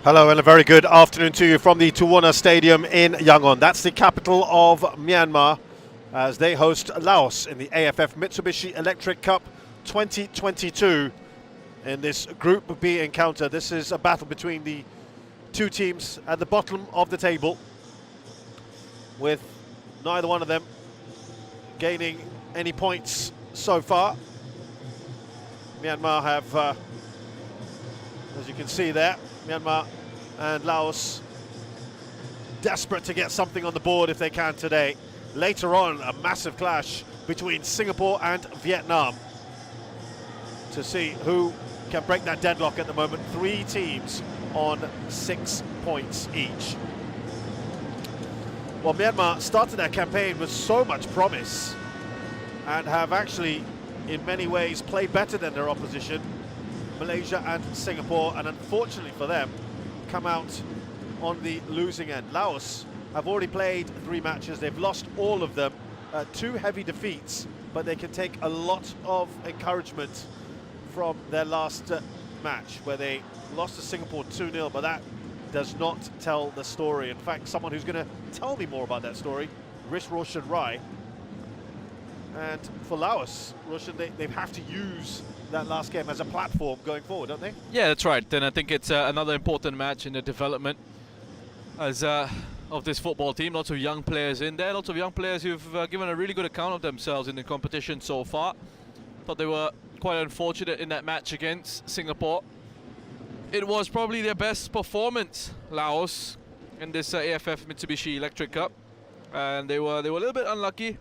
Hello and a very good afternoon to you from the Tawana Stadium in Yangon. That's the capital of Myanmar as they host Laos in the AFF Mitsubishi Electric Cup 2022 in this Group B encounter. This is a battle between the two teams at the bottom of the table, with neither one of them gaining any points so far. Myanmar have, as you can see there, Myanmar and Laos desperate to get something on the board if they can today. Later on, a massive clash between Singapore and Vietnam to see who can break that deadlock at the moment. 3 teams on 6 points each. Well, Myanmar started their campaign with so much promise and have actually, in many ways, played better than their opposition, Malaysia and Singapore, and unfortunately for them, come out on the losing end. Laos have already played 3 matches. They've lost all of them, 2 heavy defeats, but they can take a lot of encouragement from their last match, where they lost to Singapore 2-0, but that does not tell the story. In fact, someone who's going to tell me more about that story, Roshan Rai. And for Laos, Roshan, they have to use that last game as a platform going forward, don't they? Yeah, that's right. And I think it's another important match in the development as of this football team. Lots of young players in there, lots of young players who've given a really good account of themselves in the competition so far. Thought they were quite unfortunate in that match against Singapore. It was probably their best performance, Laos, in this AFF Mitsubishi Electric Cup, and they were a little bit unlucky.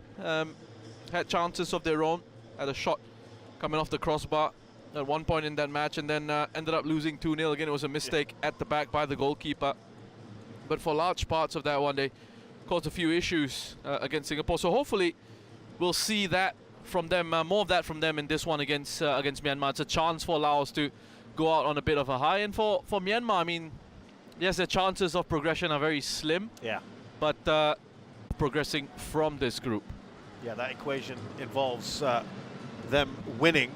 Had chances of their own, had a shot coming off the crossbar at one point in that match, and then ended up losing 2-0. Again, it was a mistake at the back by the goalkeeper. But for large parts of that one, they caused a few issues against Singapore. So hopefully we'll see that from them, more of that from them in this one against Myanmar. It's a chance for Laos to go out on a bit of a high. And for Myanmar, I mean, yes, the chances of progression are very slim. Yeah. But progressing from this group. Yeah, that equation involves them winning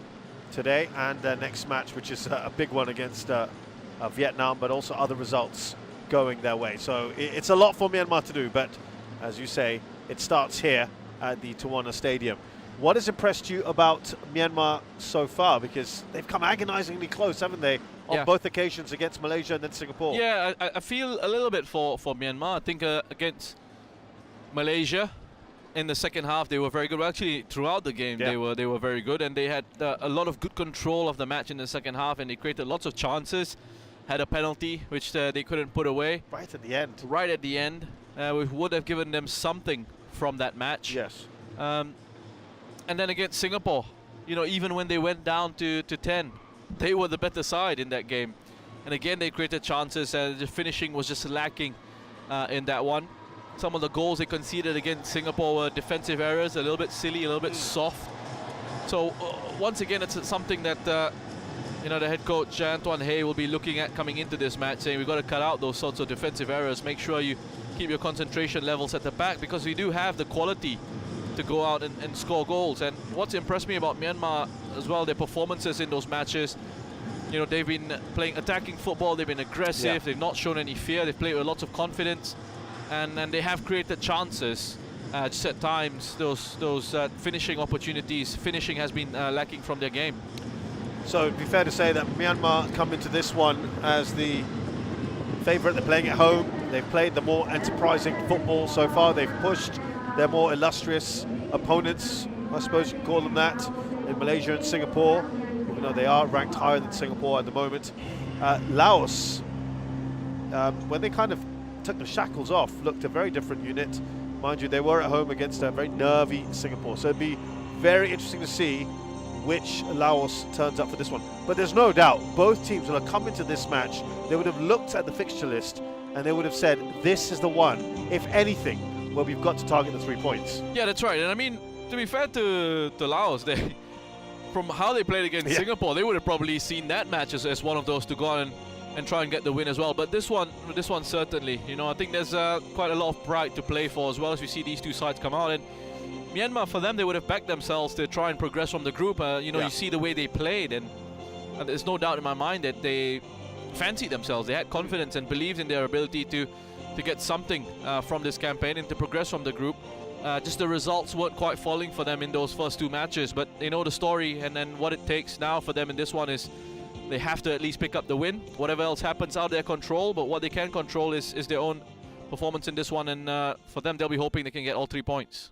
today and their next match, which is a big one against Vietnam, but also other results going their way. So it's a lot for Myanmar to do, but as you say, it starts here at the Tawana Stadium. What has impressed you about Myanmar so far? Because they've come agonizingly close, haven't they, on both occasions against Malaysia and then Singapore? Yeah, I feel a little bit for Myanmar. I think against Malaysia, in the second half, they were very good. Well, actually, throughout the game, they were very good, and they had a lot of good control of the match in the second half, and they created lots of chances. Had a penalty which they couldn't put away. Right at the end. Right at the end, which would have given them something from that match. Yes. And then against Singapore, you know, even when they went down to 10, they were the better side in that game. And again, they created chances, and the finishing was just lacking in that one. Some of the goals they conceded against Singapore were defensive errors, a little bit silly, a little bit soft. So once again, it's something that you know, the head coach Antoine Hay will be looking at coming into this match, saying we've got to cut out those sorts of defensive errors. Make sure you keep your concentration levels at the back, because we do have the quality to go out and score goals. And what's impressed me about Myanmar as well, their performances in those matches. You know, they've been playing attacking football. They've been aggressive. Yeah. They've not shown any fear. They've played with lots of confidence. And they have created chances. Just at times, those finishing opportunities, finishing has been lacking from their game. So it'd be fair to say that Myanmar come into this one as the favourite. They're playing at home. They've played the more enterprising football so far. They've pushed their more illustrious opponents, I suppose you can call them that, in Malaysia and Singapore, even though they are ranked higher than Singapore at the moment. Laos, when they kind of took the shackles off, looked a very different unit. Mind you, they were at home against a very nervy Singapore, so it'd be very interesting to see which Laos turns up for this one. But there's no doubt both teams will have come into this match, they would have looked at the fixture list and they would have said, this is the one, if anything, where we've got to target the 3 points. Yeah, that's right. And I mean, to be fair to Laos, they, from how they played against Singapore, they would have probably seen that match as one of those to go on and try and get the win as well. But this one certainly, you know, I think there's quite a lot of pride to play for as well, as we see these two sides come out. And Myanmar, for them, they would have backed themselves to try and progress from the group. You know, you see the way they played, and there's no doubt in my mind that they fancied themselves. They had confidence and believed in their ability to get something from this campaign and to progress from the group. Just the results weren't quite falling for them in those first 2 matches, but they know the story, and then what it takes now for them in this one is they have to at least pick up the win. Whatever else happens out of their control, but what they can control is their own performance in this one, and for them, they'll be hoping they can get all 3 points.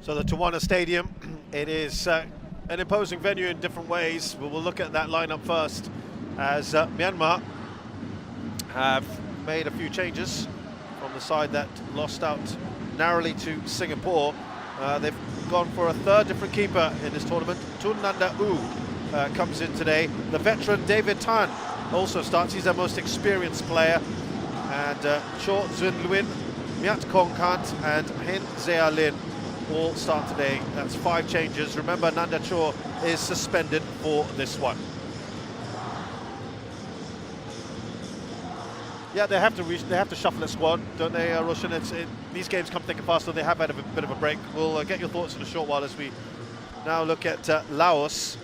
So the Tawana Stadium, it is an imposing venue in different ways, but we'll look at that lineup first, as Myanmar have made a few changes from the side that lost out narrowly to Singapore. They've gone for a third different keeper in this tournament. Tun Nanda U comes in today. The veteran David Tan also starts. He's their most experienced player. And Cho Zun Luin, Myat Kong Kant and Hin Zea Lin all start today. That's 5 changes. Remember, Nanda Cho is suspended for this one. Yeah, they have to shuffle the squad, don't they, Roshan? These games come thick and fast, so they have had a bit of a break. We'll get your thoughts in a short while as we now look at Laos,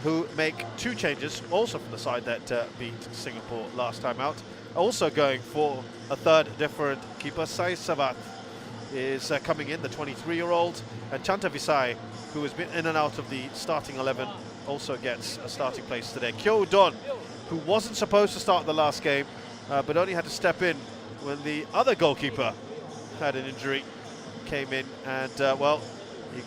who make 2 changes, also from the side that beat Singapore last time out. Also going for a third different keeper. Sai Savath is coming in, the 23-year-old, and Chanta Visai, who has been in and out of the starting 11, also gets a starting place today. Kyo Don, who wasn't supposed to start the last game, but only had to step in when the other goalkeeper had an injury, came in, and well, he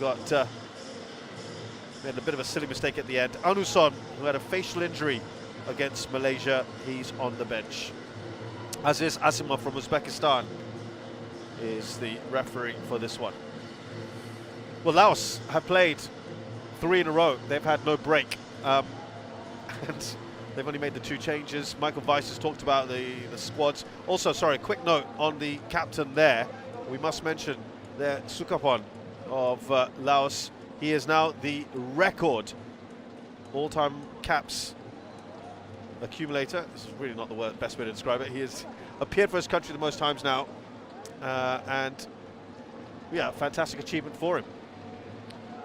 made a bit of a silly mistake at the end. Anuson, who had a facial injury against Malaysia, he's on the bench. Aziz Asimov from Uzbekistan is the referee for this one. Well, Laos have played 3 in a row. They've had no break. And they've only made the 2 changes. Michael Weiss has talked about the squads. Also, sorry, quick note on the captain there. We must mention that Sukapon of Laos He is now the record all-time caps accumulator. This is really not the best way to describe it. He has appeared for his country the most times now, and yeah, fantastic achievement for him.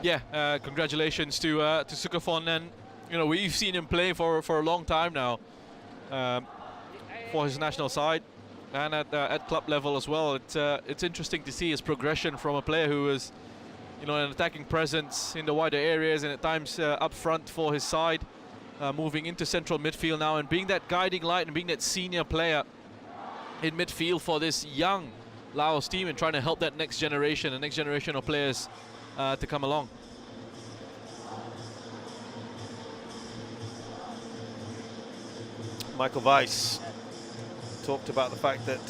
Yeah, congratulations to Sukaphon, and you know, we've seen him play for a long time now for his national side and at club level as well. It's interesting to see his progression from a player who is, you know, an attacking presence in the wider areas and at times up front for his side, moving into central midfield now and being that guiding light and being that senior player in midfield for this young Laos team and trying to help that next generation of players to come along. Michael Weiss talked about the fact that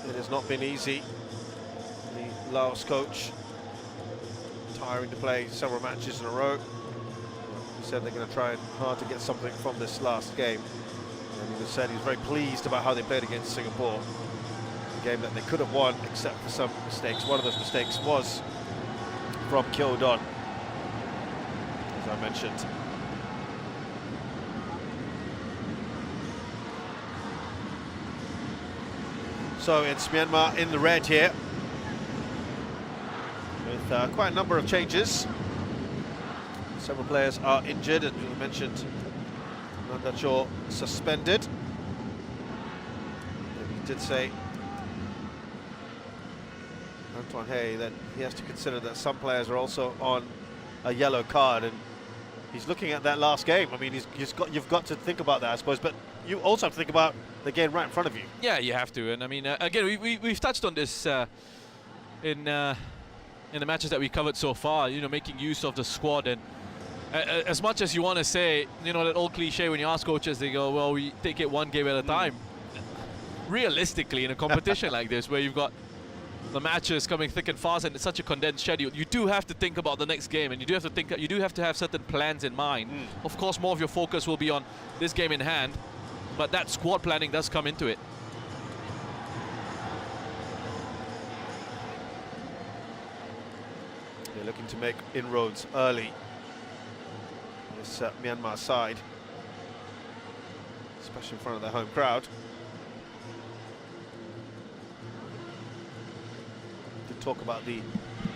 it has not been easy. The Laos coach, tiring to play several matches in a row. He said they're going to try hard to get something from this last game. And he said he's very pleased about how they played against Singapore. A game that they could have won except for some mistakes. One of those mistakes was from Kyodon, as I mentioned. So it's Myanmar in the red here, with quite a number of changes. Several players are injured, and we mentioned Nandacho suspended. And he did say, Antoine Hay, that he has to consider that some players are also on a yellow card, and he's looking at that last game. I mean, you've got to think about that, I suppose, but you also have to think about the game right in front of you. Yeah, you have to, and I mean, again, we've touched on this in the matches that we covered so far. You know, making use of the squad, and as much as you want to say, you know, that old cliche when you ask coaches, they go, well, we take it one game at a time. Realistically, in a competition like this, where you've got the matches coming thick and fast, and it's such a condensed schedule, you do have to think about the next game, and you do have to have certain plans in mind. Of course, more of your focus will be on this game in hand, but that squad planning does come into it. They're looking to make inroads early, this Myanmar side, especially in front of their home crowd. To talk about the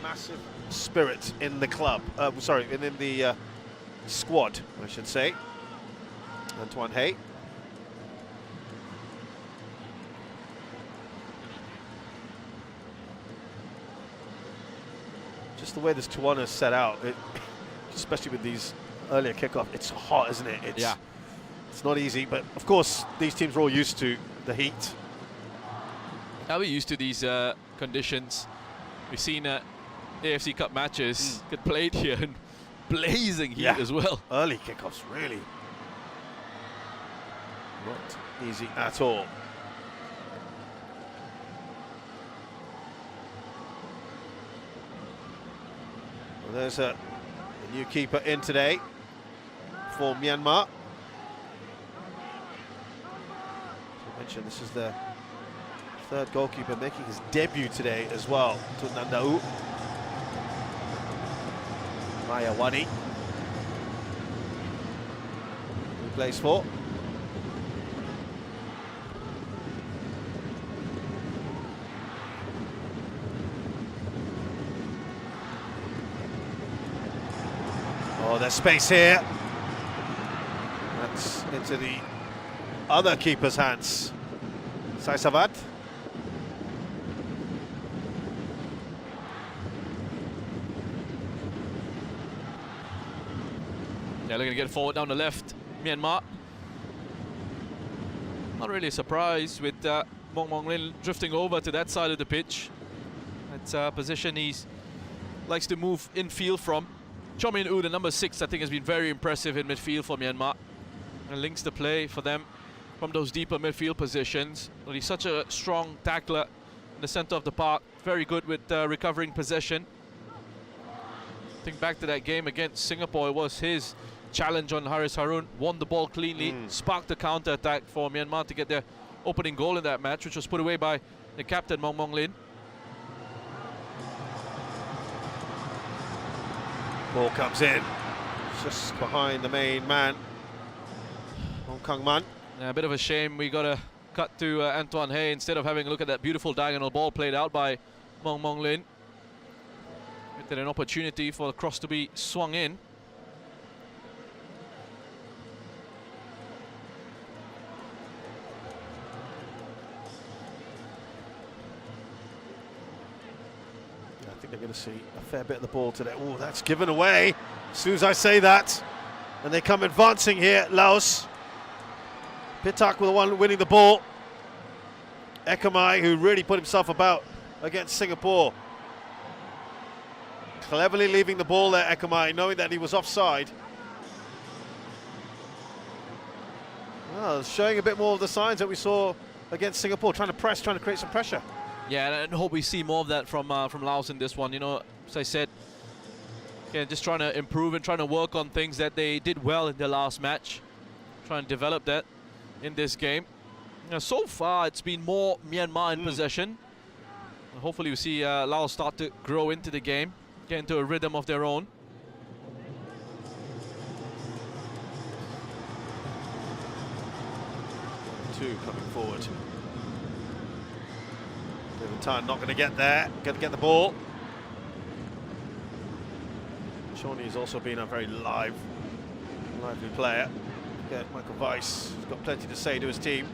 massive spirit in the club, sorry, in the squad, I should say. Antoine Hay. Just the way this Tuan is set out, especially with these earlier kickoff, it's hot, isn't it? It's not easy, but of course these teams are all used to the heat. Now we're used to these conditions. We've seen AFC Cup matches get played here in blazing heat as well. Early kickoffs, really not easy at all. Well, there's a new keeper in today for Myanmar. As I mentioned, this is the third goalkeeper making his debut today as well. Tunandau Mayawani, who plays for. Oh, there's space here. That's into the other keeper's hands. Saisavat. Yeah, looking to get forward down the left, Myanmar. Not really a surprise with Mong Mong Lin drifting over to that side of the pitch. That's a position he likes to move infield from. Cho Min Oo, the number 6, I think has been very impressive in midfield for Myanmar, and links the play for them from those deeper midfield positions. But he's such a strong tackler in the center of the park, very good with recovering possession. Think back to that game against Singapore, it was his challenge on Haris Harun, won the ball cleanly, sparked the counter-attack for Myanmar to get their opening goal in that match, which was put away by the captain, Mong Mong Lin. Ball comes in, just behind the main man, Hong Kong Man. Yeah, a bit of a shame we got to cut to Antoine Hey instead of having a look at that beautiful diagonal ball played out by Mong Mong Lin. Get an opportunity for the cross to be swung in. I think they're going to see a fair bit of the ball today. Oh, that's given away as soon as I say that. And they come advancing here, Laos. Pitak with the one winning the ball. Ekamai, who really put himself about against Singapore. Cleverly leaving the ball there, Ekamai, knowing that he was offside. Well, showing a bit more of the signs that we saw against Singapore, trying to press, trying to create some pressure. Yeah, and I hope we see more of that from Laos in this one. You know, as I said, again, just trying to improve and trying to work on things that they did well in their last match. Trying to develop that in this game. Now, so far, it's been more Myanmar in possession. And hopefully, we see Laos start to grow into the game, get into a rhythm of their own. Two coming forward. Time not going to get there, going to get the ball. Shawnee's also been a very lively player. Get Michael Weiss, who's got plenty to say to his team.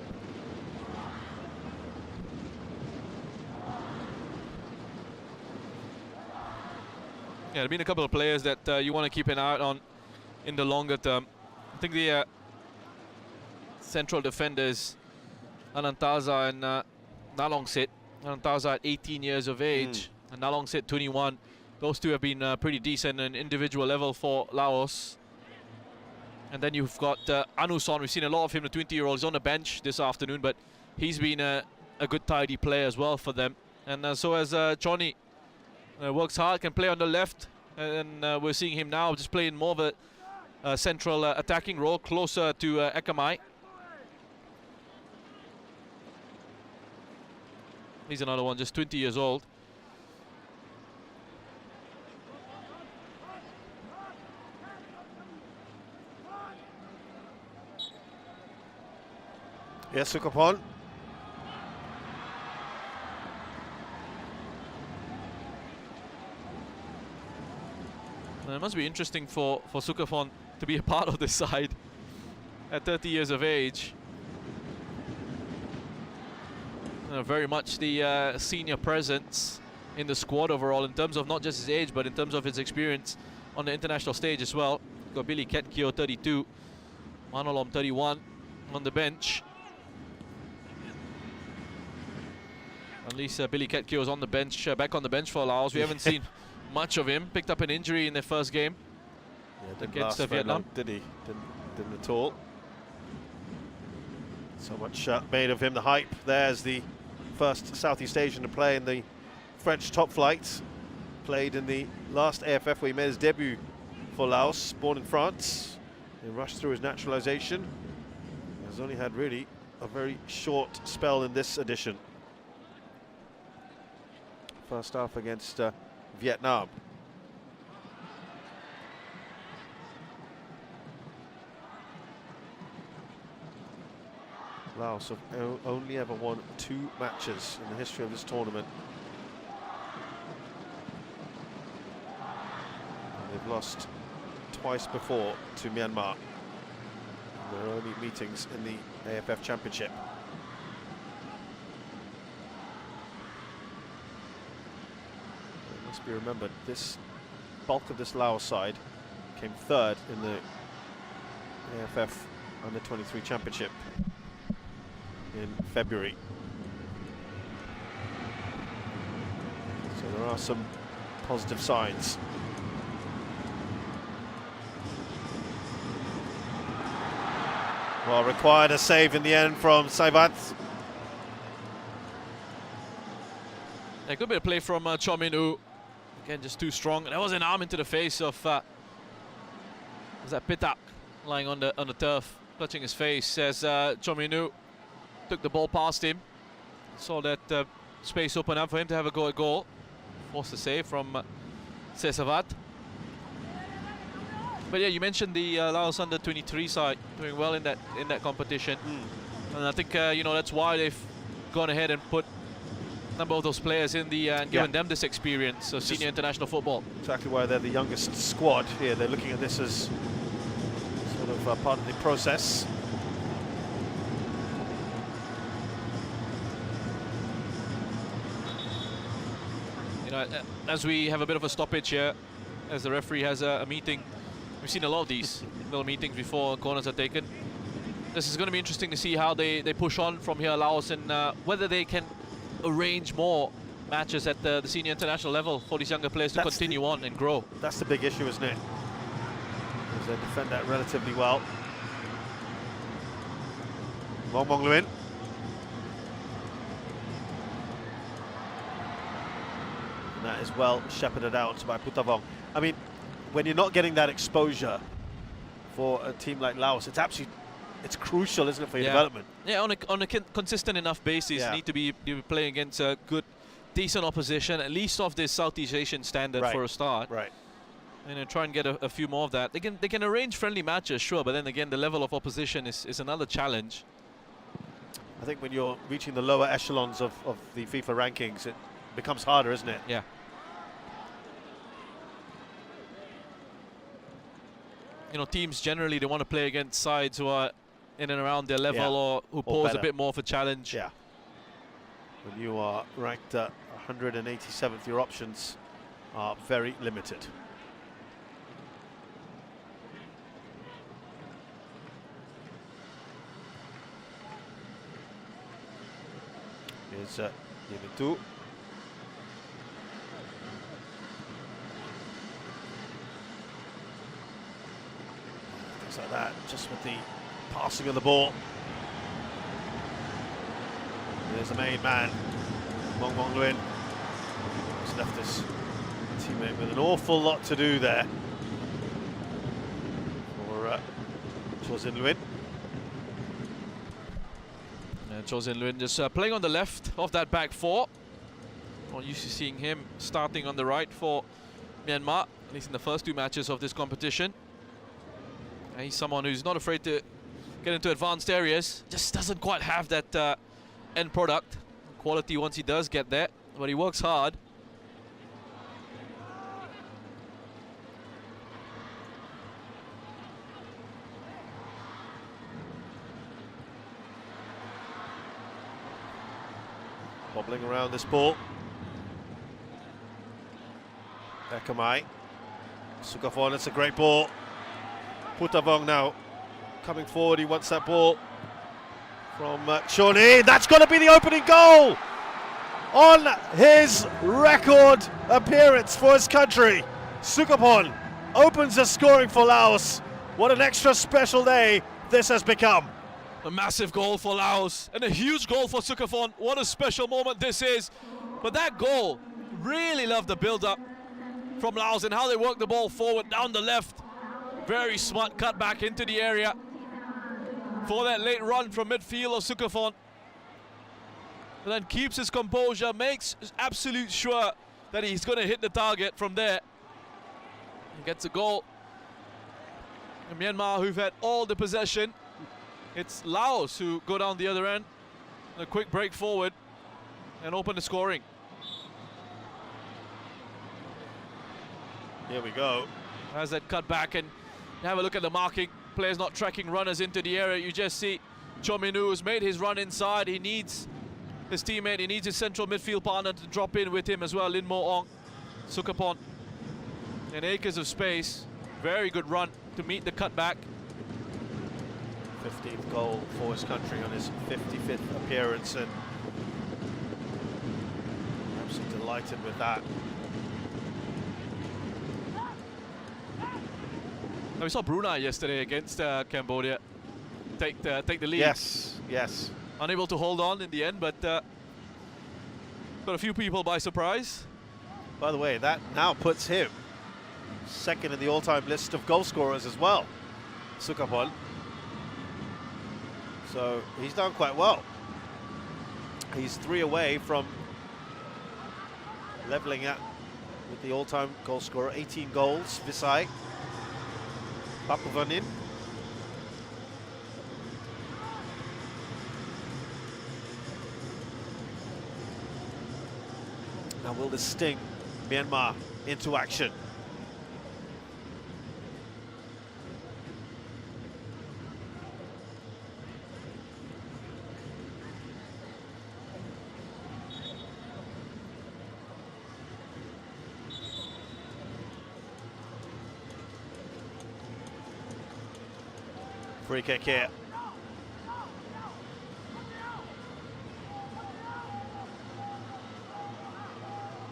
Yeah, there have been a couple of players that you want to keep an eye out on in the longer term. I think the central defenders, Anantaza and Nalongsit. Anantaza at 18 years of age, and Nalongsit 21. Those two have been pretty decent at an individual level for Laos. And then you've got Anuson. We've seen a lot of him, the 20-year-old. He's on the bench this afternoon, but he's been a good tidy player as well for them. And so has Johnny. Works hard, can play on the left, and we're seeing him now just playing more of a central attacking role, closer to Ekamai. He's another one, just 20 years old. Yes, Sukapon. It must be interesting for Sukafon to be a part of this side at 30 years of age. Very much the senior presence in the squad overall in terms of not just his age, but in terms of his experience on the international stage as well. Got Billy Ketkio, 32, Manolom, 31 on the bench. At least Billy Ketkio is on the bench, back on the bench for Laos. We haven't seen much of him. Picked up an injury in their first game against Vietnam. Did he? Didn't at all. So much made of him. The hype. There's the first Southeast Asian to play in the French top flight. Played in the last AFF where he made his debut for Laos. Born in France. He rushed through his naturalization. Has only had really a very short spell in this edition. First half against Vietnam. Laos have only ever won 2 matches in the history of this tournament. And they've lost twice before to Myanmar. And their only meetings in the AFF Championship. It must be remembered, this bulk of this Laos side came 3rd in the AFF Under-23 Championship in February. So there are some positive signs. Well, required a save in the end from Saivat. A good bit of play from Cho Min Woo. Again, just too strong. That was an arm into the face of was that Pitak lying on the turf, touching his face as Cho Min Woo took the ball past him. Saw that space open up for him to have a go at goal. Forced a save from Sesavat. But yeah, you mentioned the Laos under-23 side doing well in that competition, and I think you know, that's why they've gone ahead and put a number of those players in the and given them this experience of senior international football. Exactly why they're the youngest squad here. They're looking at this as sort of part of the process. You know, as we have a bit of a stoppage here, as the referee has a meeting. We've seen a lot of these little meetings before corners are taken. This is going to be interesting to see how they push on from here, Laos, and whether they can arrange more matches at the senior international level for these younger players to continue on and grow. That's the big issue, isn't it? Because they defend that relatively well. Mong Luin. And that is well shepherded out by Putavong. I mean, when you're not getting that exposure for a team like Laos, it's crucial, isn't it, for your development? Yeah, on a consistent enough basis, you need to be playing against a good, decent opposition, at least of this Southeast Asian standard for a start. Right. And try and get a few more of that. They can arrange friendly matches, sure, but then again, the level of opposition is another challenge. I think when you're reaching the lower echelons of the FIFA rankings, it becomes harder, isn't it? Yeah. You know, teams generally, they want to play against sides who are in and around their level or who pose a bit more of a challenge. Yeah. When you are ranked 187th, your options are very limited. Here's Yimitu. Things like that, just with the passing of the ball. There's the main man, Mong Luin. He's left his teammate with an awful lot to do there for Chozin Luin. And Chozin Luin just playing on the left of that back four. Not used to seeing him starting on the right for Myanmar, at least in the first two matches of this competition. And he's someone who's not afraid to get into advanced areas, just doesn't quite have that end product quality once he does get there, but he works hard. Wobbling around this ball. Ekamai. Sukafon, it's a great ball. Putavong now coming forward, he wants that ball from Shawnee. That's going to be the opening goal on his record appearance for his country. Sukapon opens the scoring for Laos. What an extra special day this has become. A massive goal for Laos and a huge goal for Sukafon. What a special moment this is. But that goal, really loved the build-up from Laos and how they work the ball forward down the left. Very smart cut back into the area for that late run from midfield of Sukafon. And then keeps his composure, makes absolute sure that he's going to hit the target from there. And gets a goal. And Myanmar, who've had all the possession. It's Laos who go down the other end. A quick break forward and open the scoring. Here we go. Has that cut back, and have a look at the marking. Players not tracking runners into the area. You just see Cho Min-woo has made his run inside. He needs his teammate, he needs his central midfield partner to drop in with him as well. Lin Mo Ong, Sukapon. And acres of space. Very good run to meet the cutback. 15th goal for his country on his 55th appearance, and absolutely delighted with that. Now, we saw Brunei yesterday against Cambodia take the lead. Yes, yes. Unable to hold on in the end, but got a few people by surprise. By the way, that now puts him second in the all-time list of goal scorers as well, Sukapon. So he's done quite well. He's 3 away from leveling at with the all-time goal scorer, 18 goals, Visai. Papuvanin. Now will this sting Myanmar into action? Free kick here.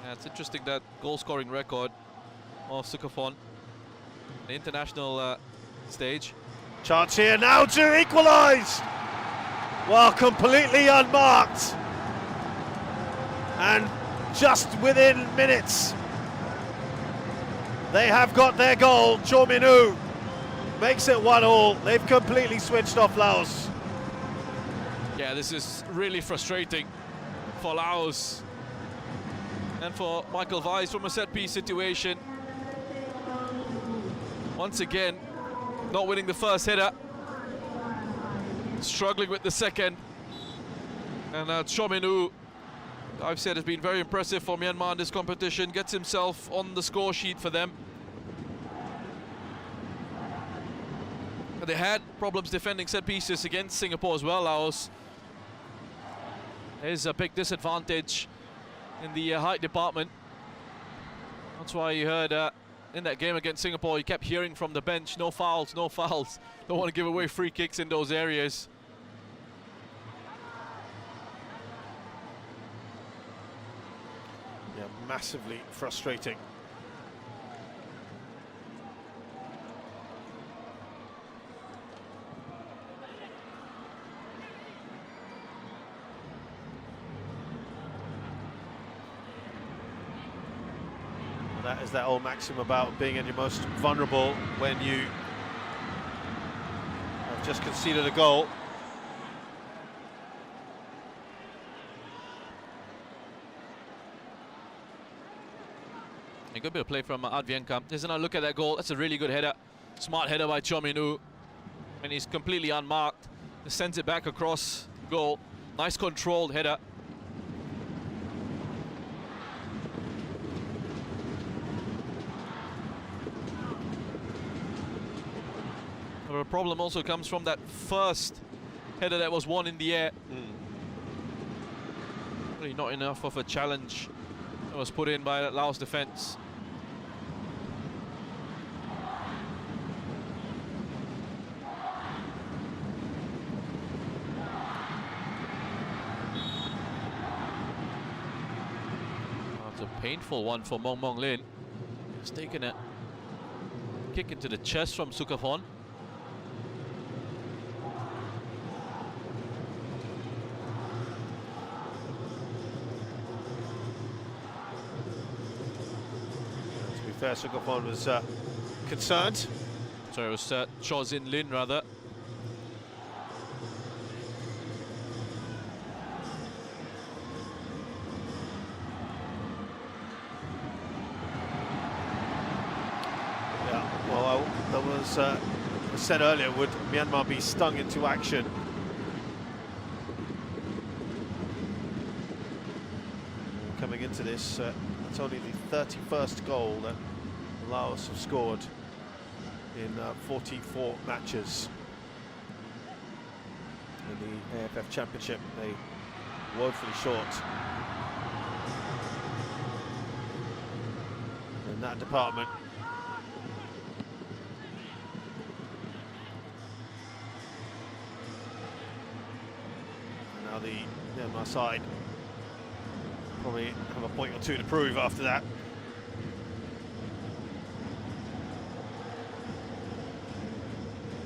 Yeah, it's interesting that goal-scoring record of Sukaphon, the international stage. Chance here now to equalise. Well, completely unmarked. And just within minutes, they have got their goal. Cho Min-woo makes it 1-1. They've completely switched off Laos. Yeah, this is really frustrating for Laos and for Michael Weiss from a set-piece situation. Once again, not winning the first header, struggling with the second. And Cho Min-woo, I've said, has been very impressive for Myanmar in this competition, gets himself on the score sheet for them. They had problems defending set pieces against Singapore as well, Laos. There's a big disadvantage in the height department. That's why you heard in that game against Singapore, you kept hearing from the bench, no fouls, no fouls. Don't want to give away free kicks in those areas. Yeah, massively frustrating. That is that old maxim about being at your most vulnerable when you have just conceded a goal. A good bit of play from Advienka. Isn't a look at that goal? That's a really good header. Smart header by Cho Min-woo. And he's completely unmarked. He sends it back across goal. Nice controlled header. The problem also comes from that first header that was won in the air. Really not enough of a challenge that was put in by that Laos defense. That's a painful one for Mong Mong Lin. He's taken a kick into the chest from Sukaphon. Fair, Sukaphon was concerned. Sorry, it was Cho Zin Lin rather. Yeah, well, that was said earlier, would Myanmar be stung into action? Coming into this, it's only the 31st goal that Laos have scored in 44 matches in the AFF Championship. They woefully short in that department. And now the Myanmar side probably have a point or two to prove after that.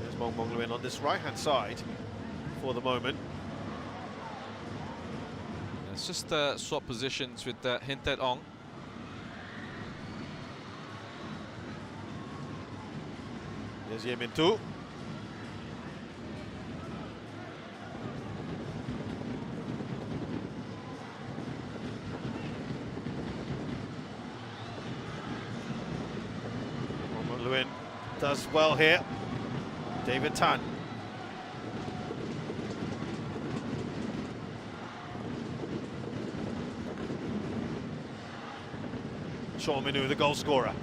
There's Mong Mong Lin on this right-hand side for the moment. It's just swap positions with Hin Tet Ong. There's Ye Min-tu. Lewin does well here. David Tan. Shaw Minu, the goal scorer.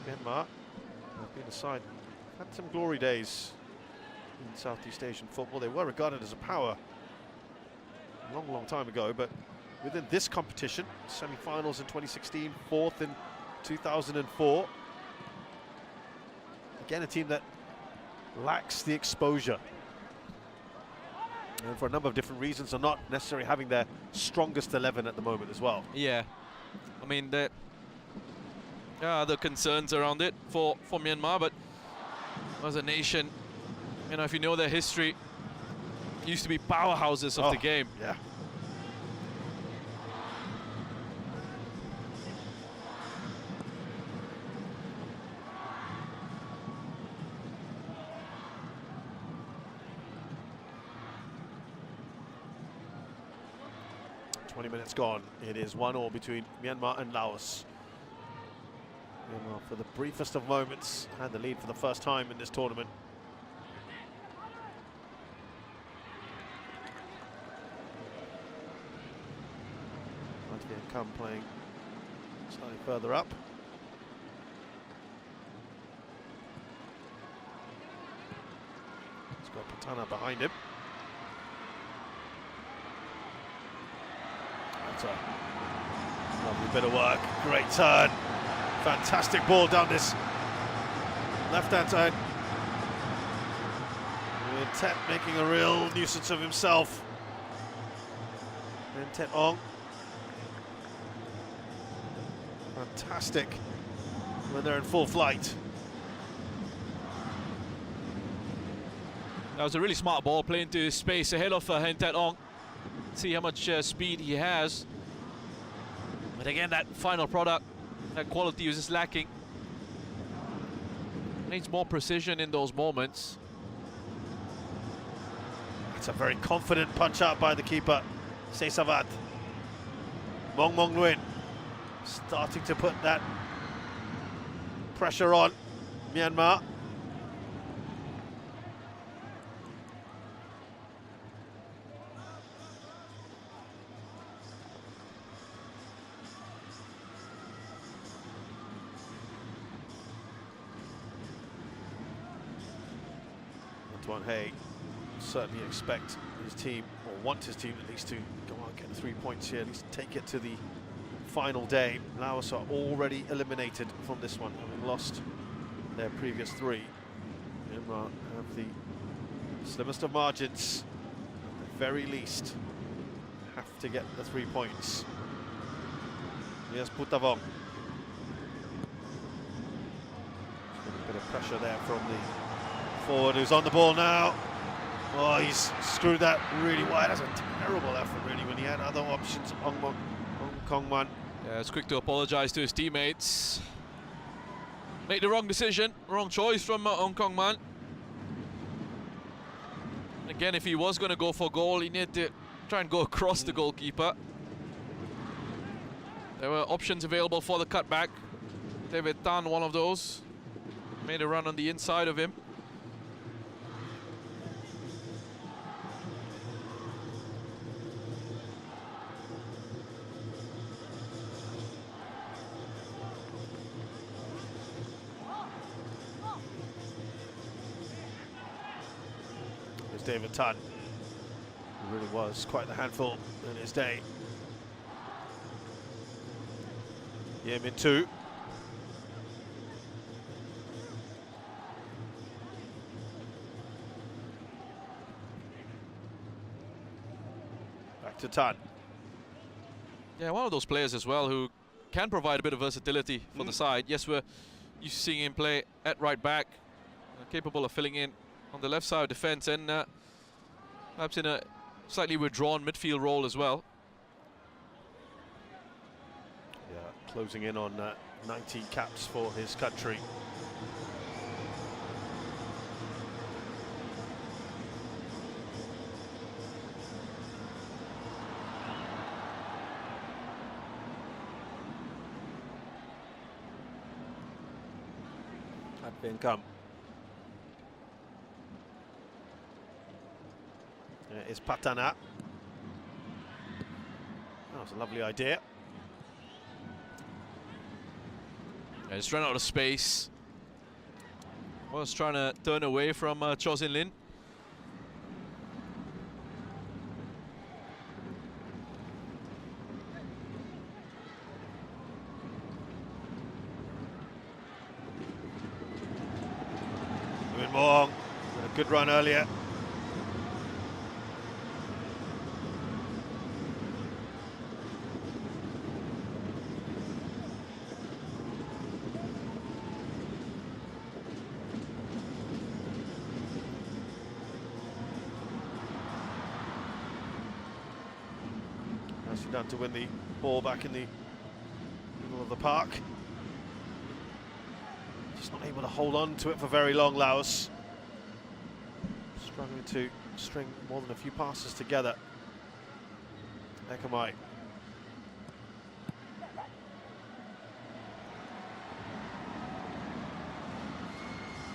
Myanmar have been a side, had some glory days in Southeast Asian football. They were regarded as a power a long, long time ago, but within this competition, semi-finals in 2016, fourth in 2004. Again, a team that lacks the exposure. And for a number of different reasons, are not necessarily having their strongest 11 at the moment as well. Yeah, I mean, there are other concerns around it for Myanmar, but as a nation, you know, if you know their history, used to be powerhouses of the game. Yeah. Minutes gone. It is 1-1 between Myanmar and Laos. Myanmar, for the briefest of moments, had the lead for the first time in this tournament. Come playing slightly further up. He's got Patana behind him. That's a lovely bit of work. Great turn. Fantastic ball down this left-hand side. Tet making a real nuisance of himself. And Tet Ong. Fantastic when they're in full flight. That was a really smart ball, playing to space ahead of Hen Tet Ong. See how much speed he has. But again, that final product, that quality was just lacking. Needs more precision in those moments. It's a very confident punch out by the keeper, Sesavad. Mong Mong Nguyen starting to put that pressure on Myanmar. Antoine Hey certainly expect his team, or want his team at least, to go out and get the 3 points here, at least take it to the final day. Laos are already eliminated from this one, having lost their previous 3. Myanmar have the slimmest of margins. At the very least, have to get the 3 points. Here's Putavong. A bit of pressure there from the forward, who's on the ball now. Oh, he's screwed that really wide. That's a terrible effort, really, when he had other options. Hong Kong Man. Yeah, it's quick to apologize to his teammates. Made the wrong decision, wrong choice from Hong Kong Man. Again, if he was going to go for goal, he needed to try and go across the goalkeeper. There were options available for the cutback. David Tan, one of those. Made a run on the inside of him. David Tan, who really was quite the handful in his day. Yemin 2. Back to Tan. Yeah, one of those players as well who can provide a bit of versatility for the side. Yes, we're used to seeing him play at right back, capable of filling in on the left side of defense, and perhaps in a slightly withdrawn midfield role as well. Yeah, closing in on 90 caps for his country. Advin come. There is Patana. That was a lovely idea. Yeah, just ran out of space. Was trying to turn away from Cho Sin Lin. Long, a good run earlier. Nicely done to win the ball back in the middle of the park. Just not able to hold on to it for very long, Laos. Struggling to string more than a few passes together. Ekamai.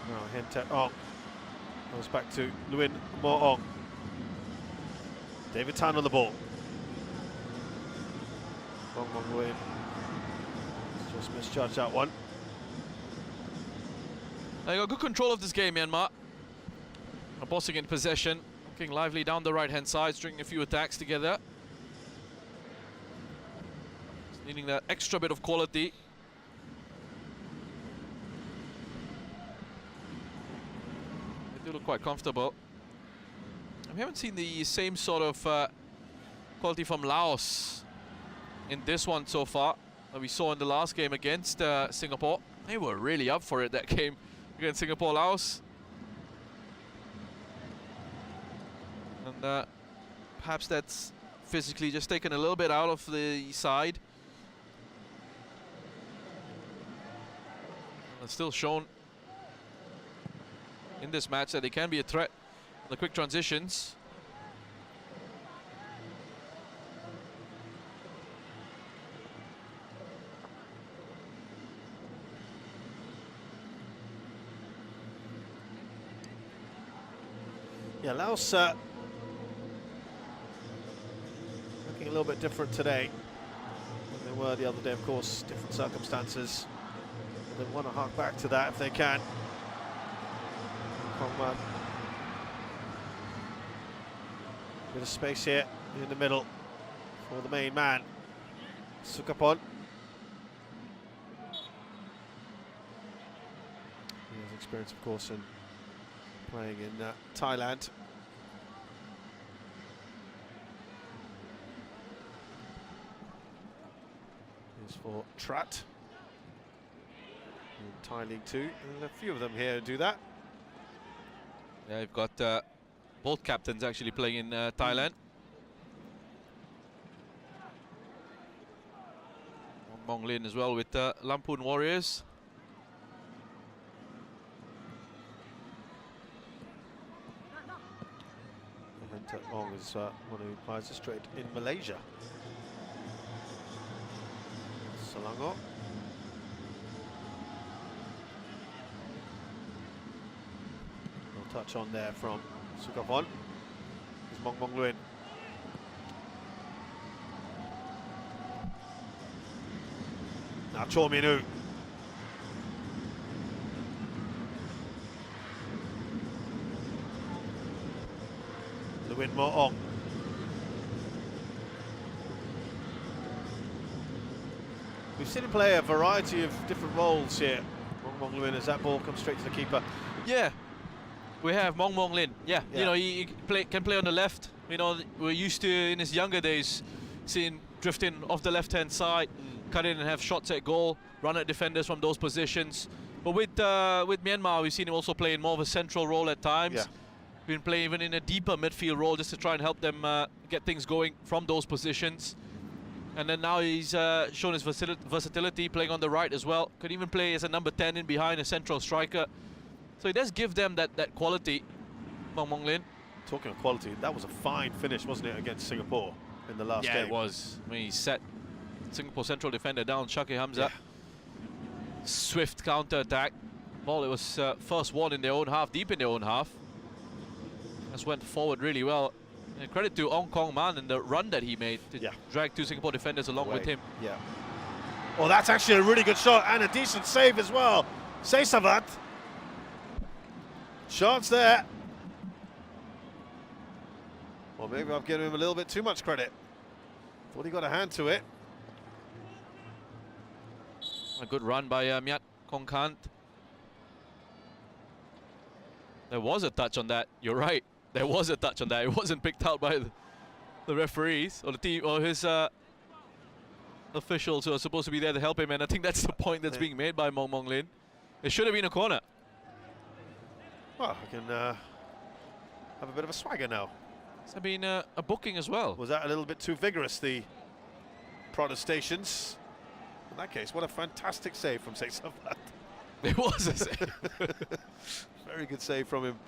Now Hente Ong. Goes back to Luin Mo Ong. David Tan on the ball. Mong Luin. Just misjudged that one. They got good control of this game, Myanmar. Bossing in possession, looking lively down the right-hand side, stringing a few attacks together. Just needing that extra bit of quality. They do look quite comfortable. And we haven't seen the same sort of quality from Laos in this one so far that we saw in the last game against Singapore. They were really up for it, that game against Singapore-Laos. And perhaps that's physically just taken a little bit out of the side. It's still shown in this match that they can be a threat. The quick transitions. Yeah, Laos looking a little bit different today than they were the other day, of course, different circumstances. They want to hark back to that if they can. Bit of space here in the middle for the main man, Sukapon. He has experience, of course, in playing in Thailand. Here's for Trat in Thai League 2, and a few of them here do that. Yeah, you've got both captains actually playing in Thailand. Mong Lin as well with Lamphun Warriors. Ong is one who applies it straight in Malaysia. Selangor. No touch on there from Sukapon. Here's Mong Luin. Now Cho Min-woo. Luin Mo Ong. We've seen him play a variety of different roles here. Mong Luin, as that ball comes straight to the keeper. Yeah, we have Mong Lin. Yeah, you know, he can play on the left. You know, we're used to, in his younger days, seeing drifting off the left-hand side, cut in and have shots at goal, run at defenders from those positions. But with Myanmar, we've seen him also play in more of a central role at times. Yeah. Been playing even in a deeper midfield role just to try and help them get things going from those positions. And then now he's shown his versatility, playing on the right as well. Could even play as a number 10 in behind, a central striker. So he does give them that quality, Mong Lin. Talking of quality, that was a fine finish, wasn't it, against Singapore in the last game? Yeah, it was. I mean, he set Singapore central defender down, Shaki Hamza. Yeah. Swift counter-attack. Ball, it was first one in their own half, deep in their own half. Just went forward really well. And credit to Ong Kong Man and the run that he made to drag 2 Singapore defenders along with him. Yeah. Oh, that's actually a really good shot and a decent save as well. Say Savat. Chance there. Or maybe I've given him a little bit too much credit. Thought he got a hand to it. A good run by Myat Kong Kant. There was a touch on that. You're right. There was a touch on that. It wasn't picked out by the referees or the team or his officials who are supposed to be there to help him. And I think that's the point that's being made by Mong Mong Lin. It should have been a corner. Well, I can have a bit of a swagger now. It's been a booking as well. Was that a little bit too vigorous, the protestations? In that case, what a fantastic save from Savat. It was a save. Very good save from him.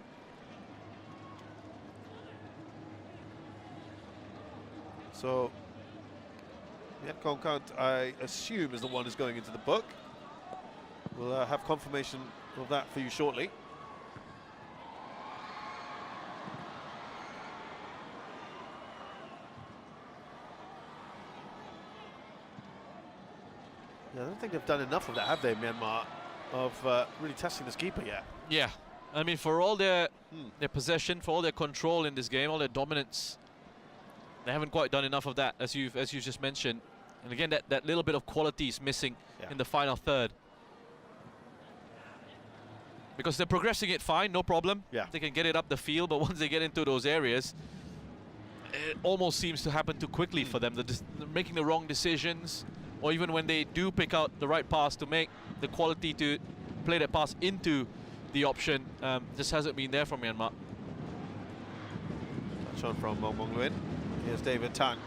So, Myat Kong Kant, I assume, is the one who's going into the book. We'll have confirmation of that for you shortly. Yeah, I don't think they've done enough of that, have they, Myanmar, of really testing this keeper yet? Yeah, I mean, for all their possession, for all their control in this game, all their dominance, they haven't quite done enough of that, as you just mentioned. And again, that little bit of quality is missing in the final third. Because they're progressing it fine, no problem. Yeah. They can get it up the field, but once they get into those areas, it almost seems to happen too quickly for them. They're making the wrong decisions, or even when they do pick out the right pass to make the quality to play that pass into the option, just hasn't been there from Myanmar. Touch on from Mong Mong Lin. Here's David Tan.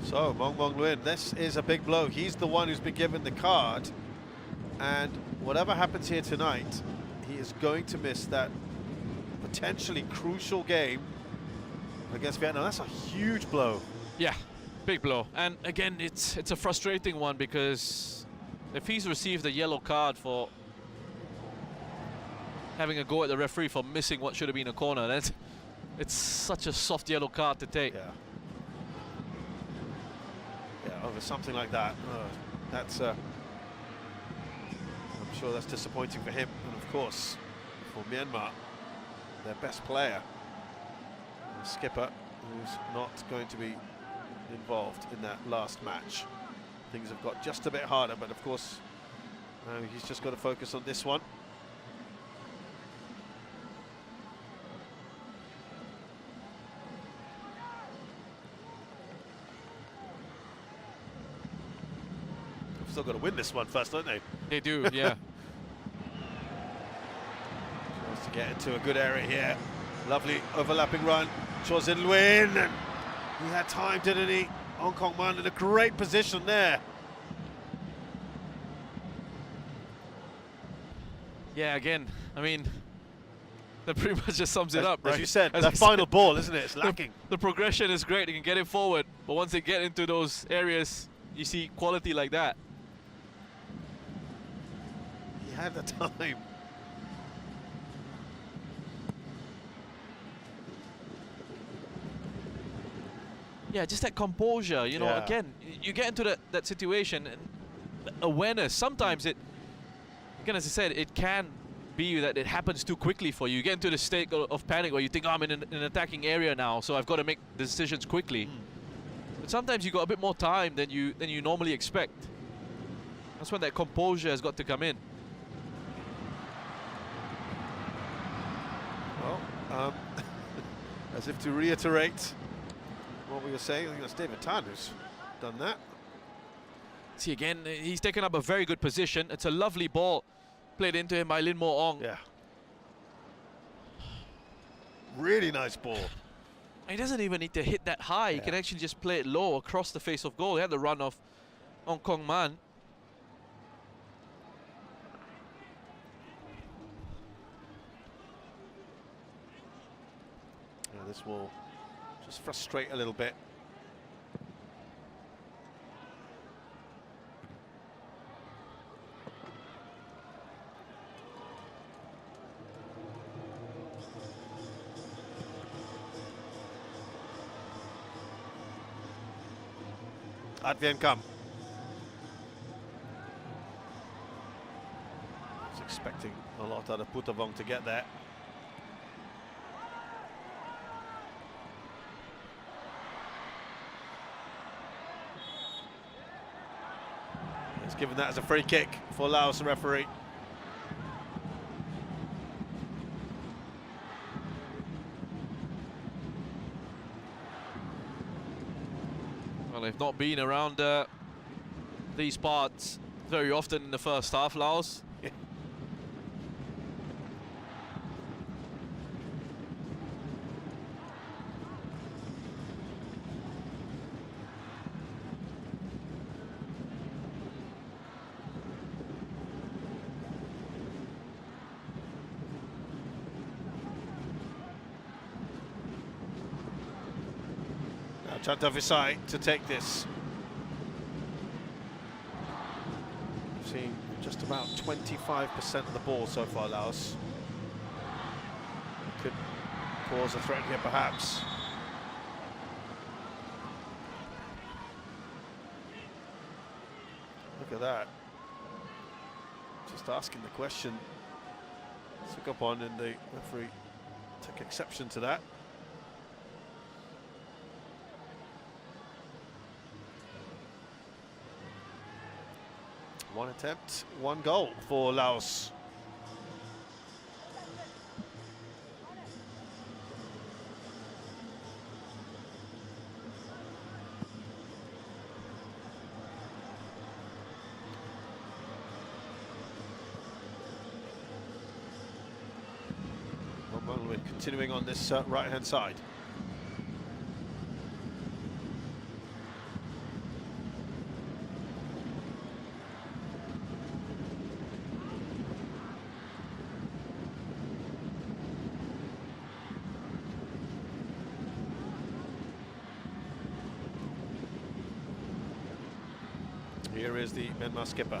So, Mong Mong Lin, this is a big blow. He's the one who's been given the card. And whatever happens here tonight, he is going to miss that potentially crucial game against Vietnam. That's a huge blow. Yeah, big blow. And again, it's a frustrating one, because if he's received a yellow card for having a go at the referee for missing what should have been a corner, then it's such a soft yellow card to take. Yeah, over something like that. That's I'm sure that's disappointing for him, and of course for Myanmar, their best player, the skipper, who's not going to be involved in that last match. Things have got just a bit harder, but of course he's just got to focus on this one. Still got to win this one first, don't they? They do, yeah. Wants to get into a good area here. Lovely overlapping run. Cho Sin Luin. He had time, didn't he? Ong Kong Man in a great position there. Yeah, again, I mean, that pretty much just sums it up, right? As you said, that final ball, isn't it? It's lacking. The progression is great. They can get it forward, but once they get into those areas, you see quality like that. He had the time. Yeah, just that composure, you know, again, you get into that situation, and awareness, sometimes it, again, as I said, it can be that it happens too quickly for you. You get into the state of panic where you think, oh, I'm in an attacking area now, so I've got to make decisions quickly. But sometimes you got a bit more time than you normally expect. That's when that composure has got to come in. Well, as if to reiterate what we were saying, I think that's David Tan who's done that. See, again, he's taken up a very good position. It's a lovely ball played into him by Lin Mo Ong. Yeah. Really nice ball. He doesn't even need to hit that high. He can actually just play it low across the face of goal. He had the run of Ong Kong Man. Yeah, this will just frustrate a little bit. Advian Kam. Was expecting a lot out of Putavong to get there. He's given that as a free kick for Laos, the referee. Well, they've not been around these parts very often in the first half, Laos. Yeah. Chanta Visai to take this. We've seen just about 25% of the ball so far, Laos. Could cause a threat here, perhaps. Look at that. Just asking the question. Sukapon and the referee took exception to that. One attempt, one goal for Laos. We're continuing on this right-hand side. Here is the Myanmar skipper.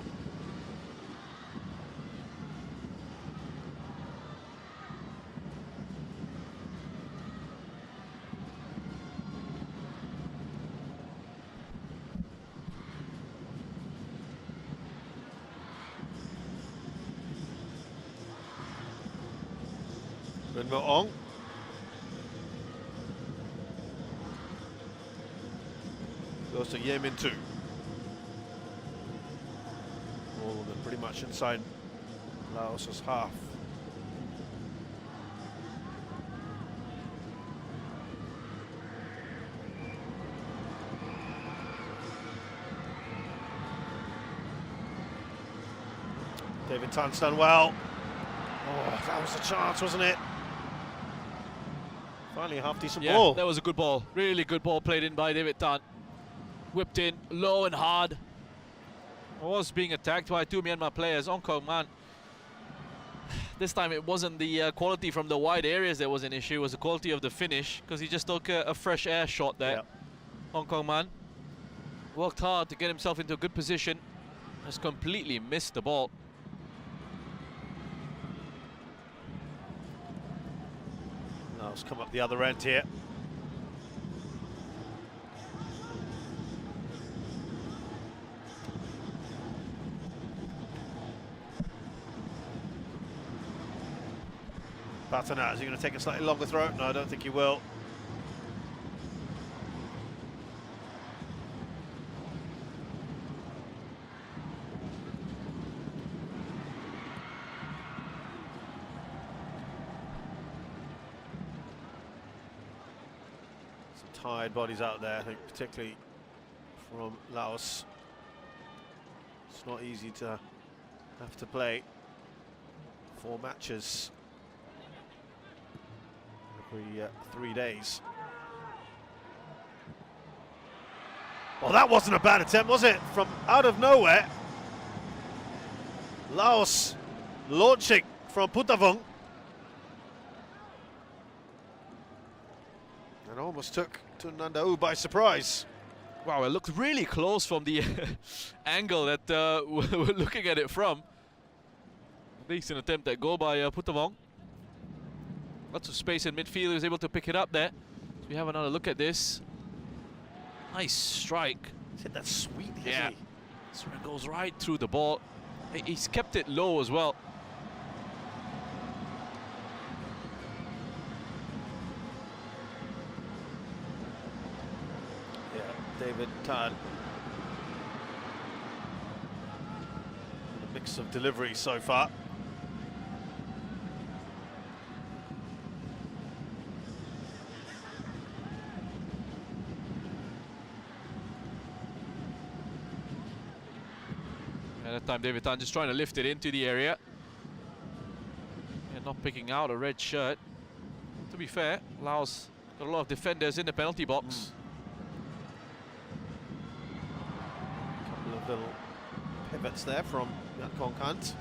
Renmo Ong. Goes to Yemin 2. All of them pretty much inside Laos's half. David Tan's done well. Oh, that was a chance, wasn't it? Finally a half decent ball. That was a good ball. Really good ball played in by David Tan. Whipped in low and hard. Was being attacked by two Myanmar players. Ong Kong Man. This time it wasn't the quality from the wide areas that was an issue. It was the quality of the finish, because he just took a fresh air shot there. Yep. Hong Kong Man worked hard to get himself into a good position. Has completely missed the ball. Laos come up the other end here. Patana, is he going to take a slightly longer throw? No, I don't think he will. Some tired bodies out there, I think, particularly from Laos. It's not easy to have to play 4 matches every 3 days. Well, that wasn't a bad attempt, was it? From out of nowhere, Laos launching from Putavong. And almost took Tunandau by surprise. Wow, it looked really close from the angle that we're looking at it from. Decent attempt at goal by Putavong. Lots of space in midfield. He was able to pick it up there. So we have another look at this. Nice strike He's hit that sweet, Yeah. hasn't he? So it goes right through the ball. He's kept it low as well. Yeah, David Tan. A mix of delivery so far. And that time David Tan just trying to lift it into the area. And not picking out a red shirt. To be fair, Laos got a lot of defenders in the penalty box. Couple of little pivots there from Kong Kant.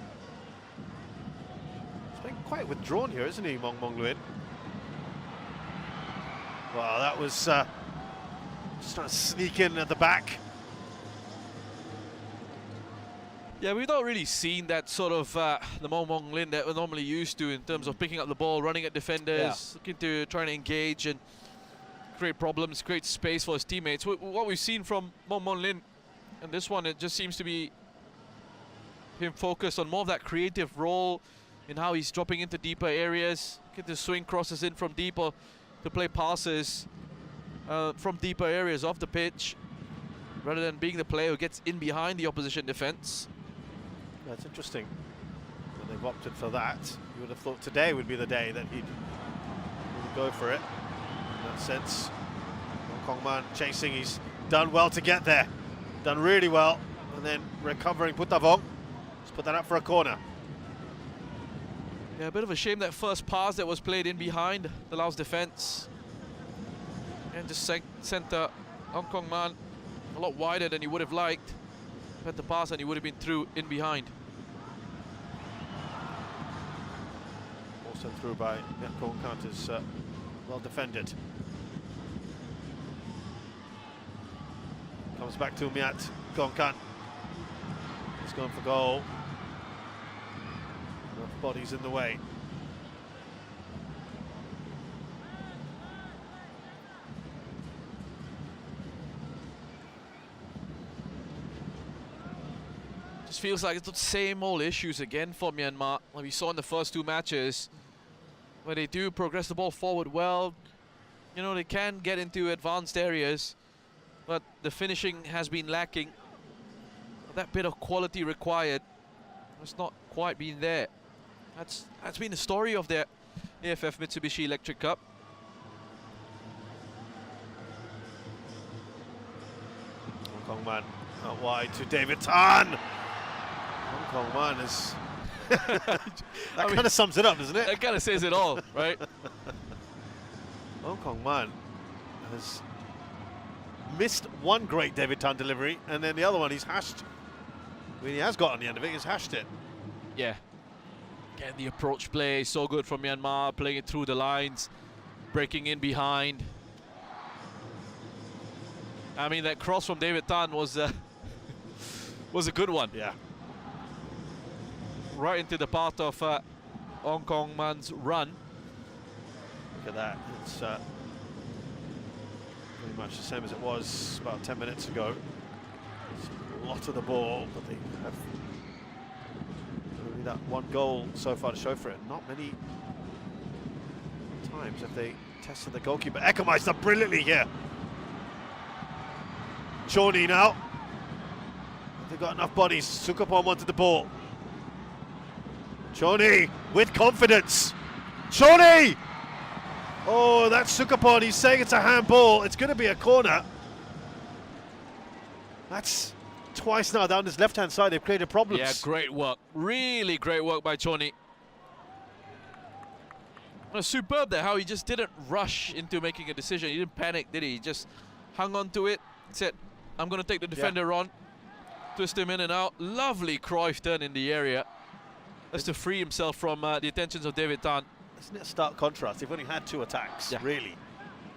He's been quite withdrawn here, isn't he, Mong Luin? Well, that was just trying to sneak in at the back. Yeah, we've not really seen that sort of the Mong Lin that we're normally used to in terms of picking up the ball, running at defenders, looking to trying to engage and create problems, create space for his teammates. What we've seen from Mong Lin and this one, it just seems to be him focused on more of that creative role in how he's dropping into deeper areas, get to swing crosses in from deep or to play passes from deeper areas off the pitch, rather than being the player who gets in behind the opposition defense. That's interesting that they've opted for that. You would have thought today would be the day that he'd go for it. In that sense, Kong Man chasing, he's done well to get there. Done really well, and then recovering Putavong. Let's put that up for a corner. Yeah, a bit of a shame that first pass that was played in behind the Laos defense. And just sent Hong Kong Man a lot wider than he would have liked. Had the pass and he would have been through in behind. Also through by Kong Kant is well defended. Comes back to Myat Kong Kant. He's going for goal. Enough bodies in the way. Just feels like it's the same old issues again for Myanmar, like we saw in the first two matches, where they do progress the ball forward well. You know, they can get into advanced areas, but the finishing has been lacking. That bit of quality required has not quite been there. That's been the story of their AFF Mitsubishi Electric Cup. Hong Kong Man out wide to David Tan. Hong Kong Man is... that kind of sums it up, doesn't it? That kind of says it all, right? Hong Kong Man has missed one great David Tan delivery, and then the other one he's hashed. I mean, he has got on the end of it, he's hashed it. Yeah. Again, the approach play so good from Myanmar, playing it through the lines, breaking in behind. I mean, that cross from David Tan was a good one. Yeah. Right into the path of Hong Kong Man's run. Look at that. It's pretty much the same as it was about 10 minutes ago. It's a lot of the ball, but they have only that one goal so far to show for it. Not many times have they tested the goalkeeper. Eckermeister brilliantly here. Chorney now. They've got enough bodies. Sukapon wanted the ball. Chorney with confidence. Chorney! Oh, that's Sukapon. He's saying it's a handball. It's going to be a corner. That's twice now down this left-hand side. They've created problems. Yeah, great work. Really great work by Chorney. Well, superb there, how he just didn't rush into making a decision. He didn't panic, did he? He just hung on to it, said, I'm going to take the defender on, twist him in and out. Lovely Cruyff turn in the area. That's to free himself from the attentions of David Tan. Isn't it a stark contrast? They've only had two attacks, really.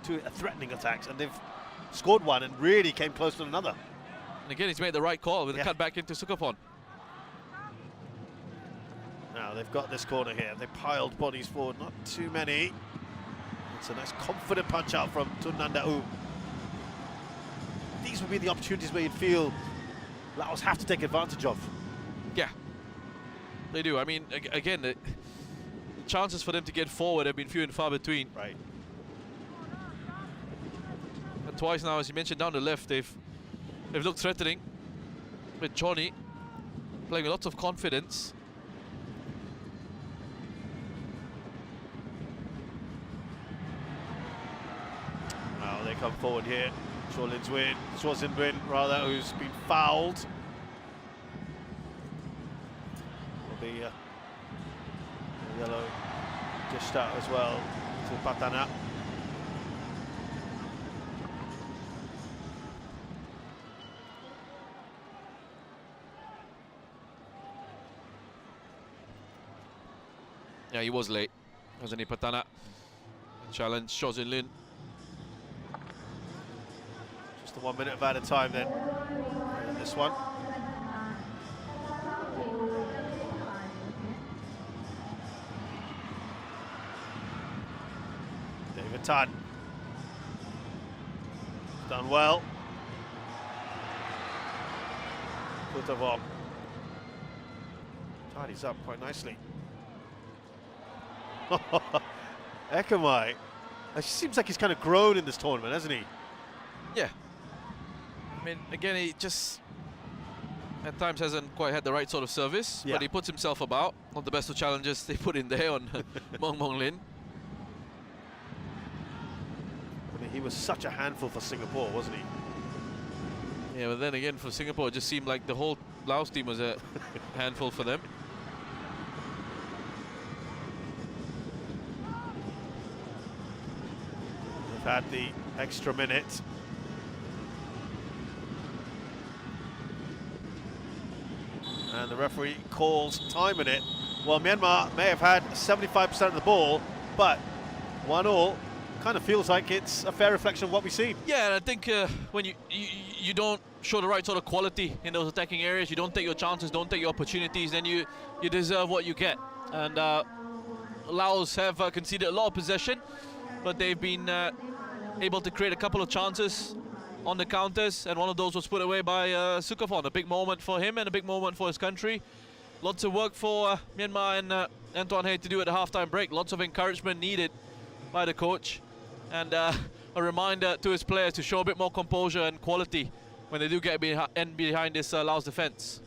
Two threatening attacks, and they've scored one and really came close to another. And again, he's made the right call with a cut back into Sukapon. Now they've got this corner here. They piled bodies forward, not too many. It's a nice confident punch out from Tun Nanda U. these would be the opportunities where you'd feel Laos have to take advantage of. Yeah, they do. I mean, again, the chances for them to get forward have been few and far between. Right. And twice now, as you mentioned, down the left, they've looked threatening. With Johnny playing with lots of confidence. Now they come forward here. Chua Win, rather, who's been fouled. Will be a yellow dished out as well to Patana. Yeah, he was late, wasn't he, Patana? Challenge, Shozin Lin. Just a 1 minute of added time then in this one. David Tan. Done well. Putavong. Tidies up quite nicely. Ekamai. It seems like he's kind of grown in this tournament, hasn't he? Yeah. I mean, again, he just at times hasn't quite had the right sort of service, but he puts himself about. Not the best of challenges they put in there on Mong Lin. I mean, he was such a handful for Singapore, wasn't he? Yeah, but then again, for Singapore, it just seemed like the whole Laos team was a handful for them. Had the extra minute. And the referee calls time in it. Well, Myanmar may have had 75% of the ball, but 1-1 kind of feels like it's a fair reflection of what we've seen. Yeah, and I think when you don't show the right sort of quality in those attacking areas, you don't take your chances, don't take your opportunities, then you deserve what you get. And Laos have conceded a lot of possession, but they've been able to create a couple of chances on the counters, and one of those was put away by Sukhopon. A big moment for him and a big moment for his country. Lots of work for Myanmar and Antoine Hay to do at the halftime break. Lots of encouragement needed by the coach, and a reminder to his players to show a bit more composure and quality when they do get behind this Laos defense.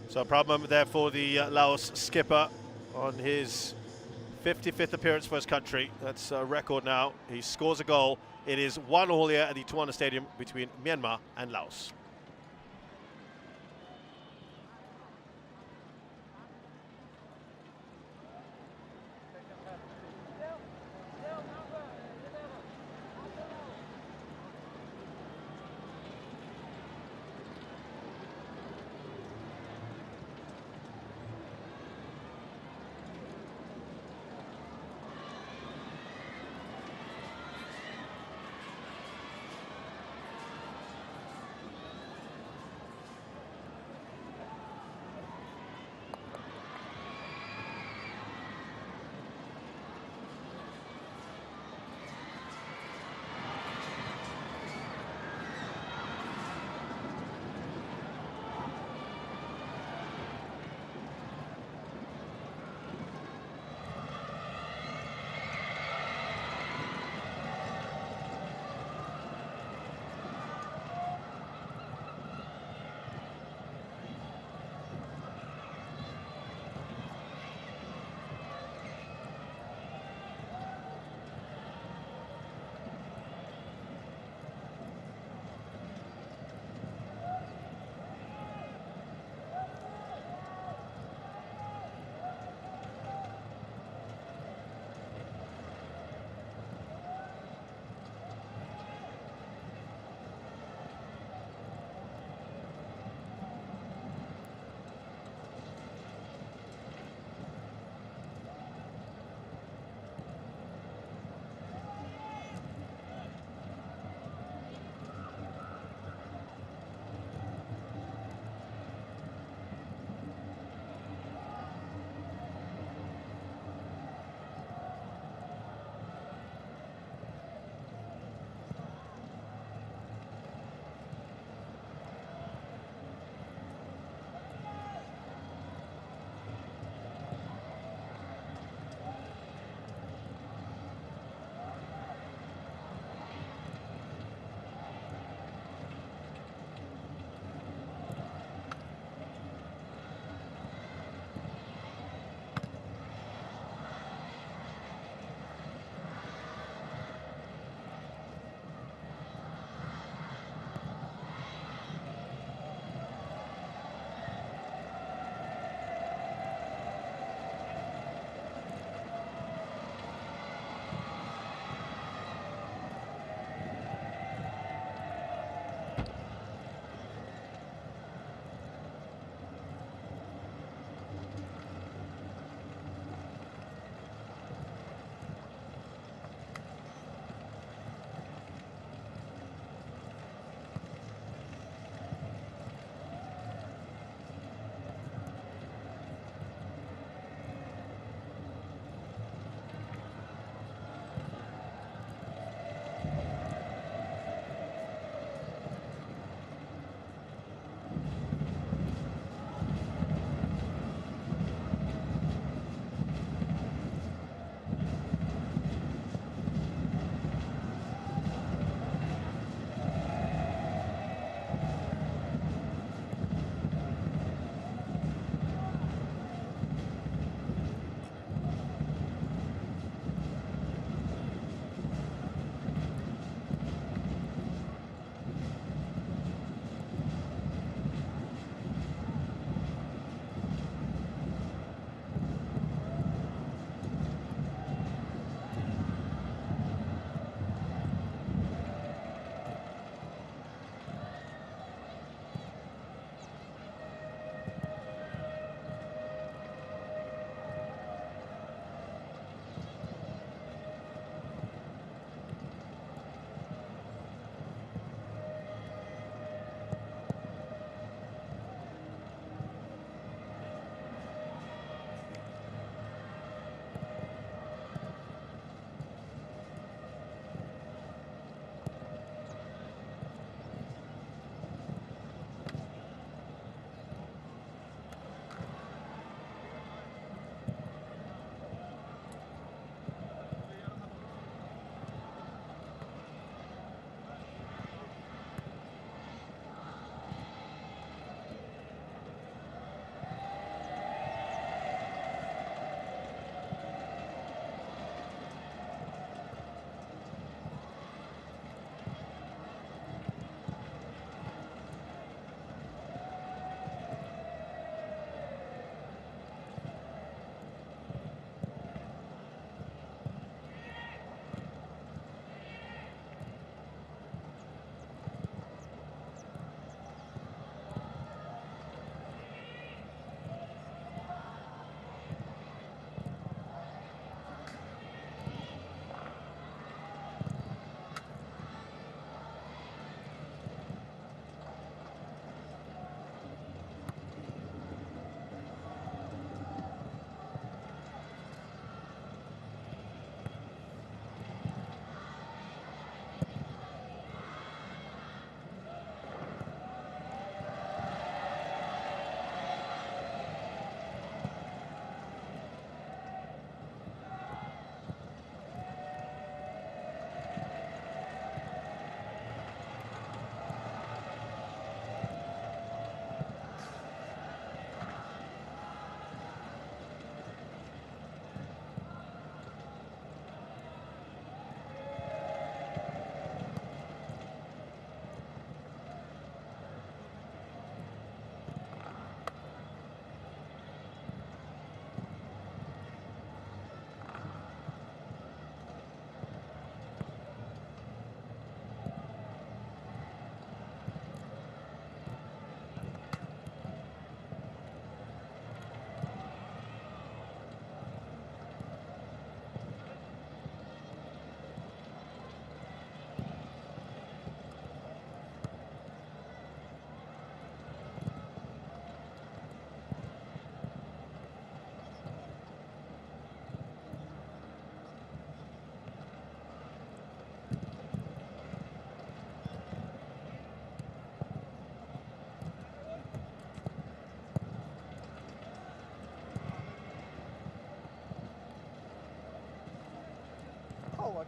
So a proud moment there for the Laos skipper on his 55th appearance for his country. That's a record now. He scores a goal. It is 1-1 here at the Tuana Stadium between Myanmar and Laos.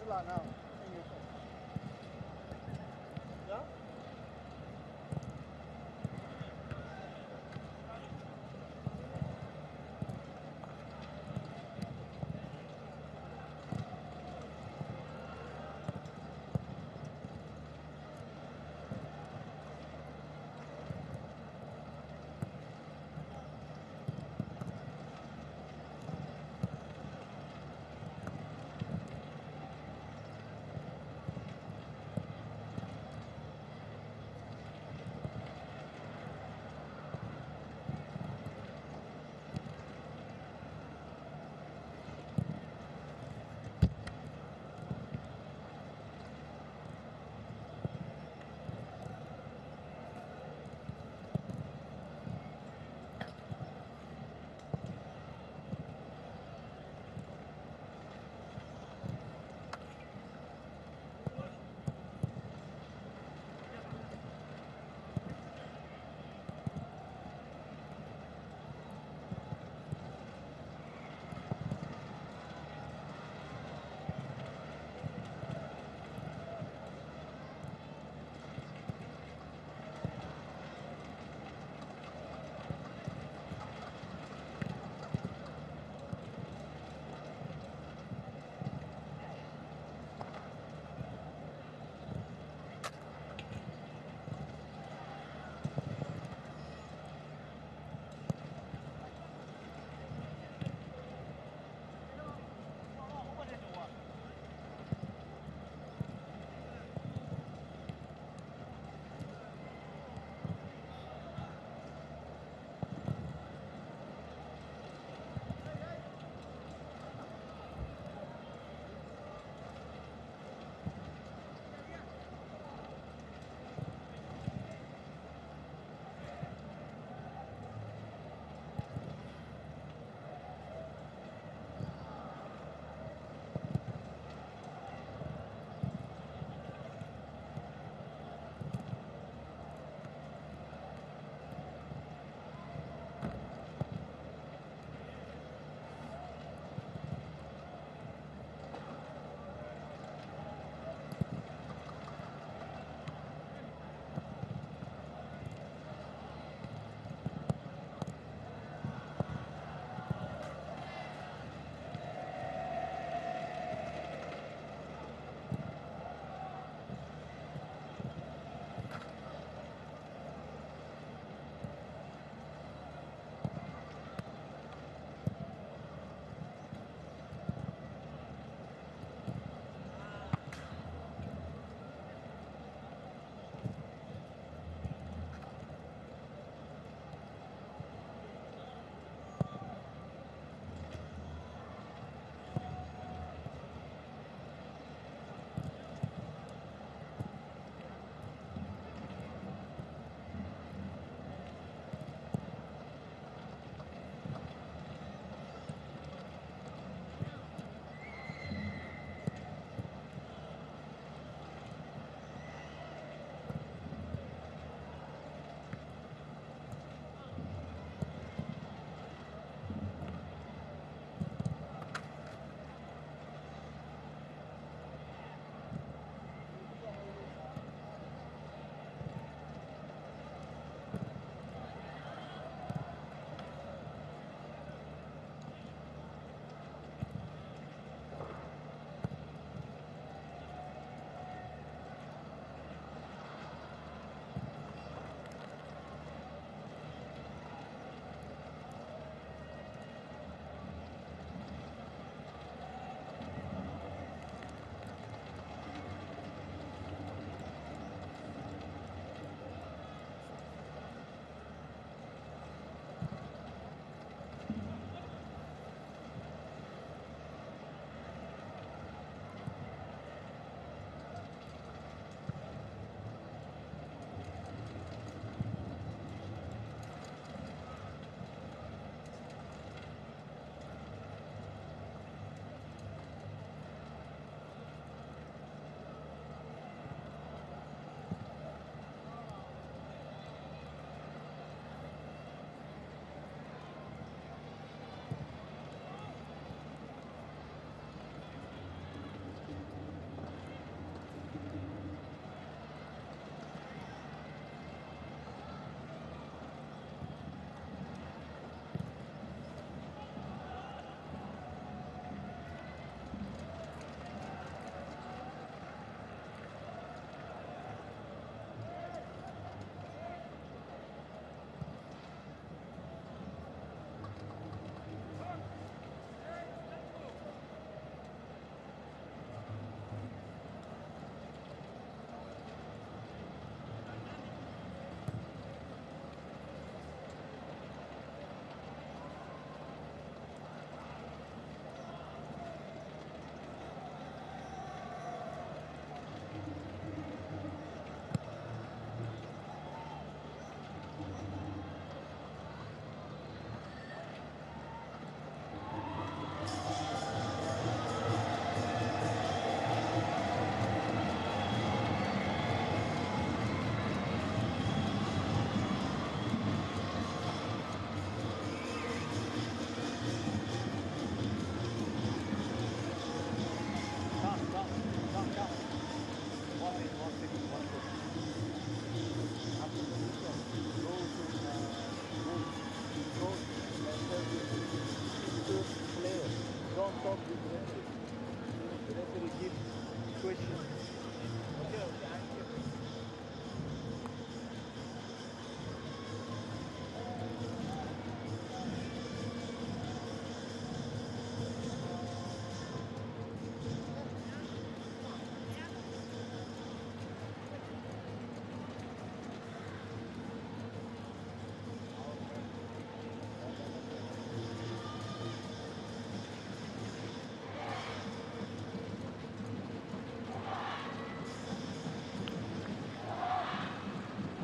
là nào? Anh hiểu không? Yeah?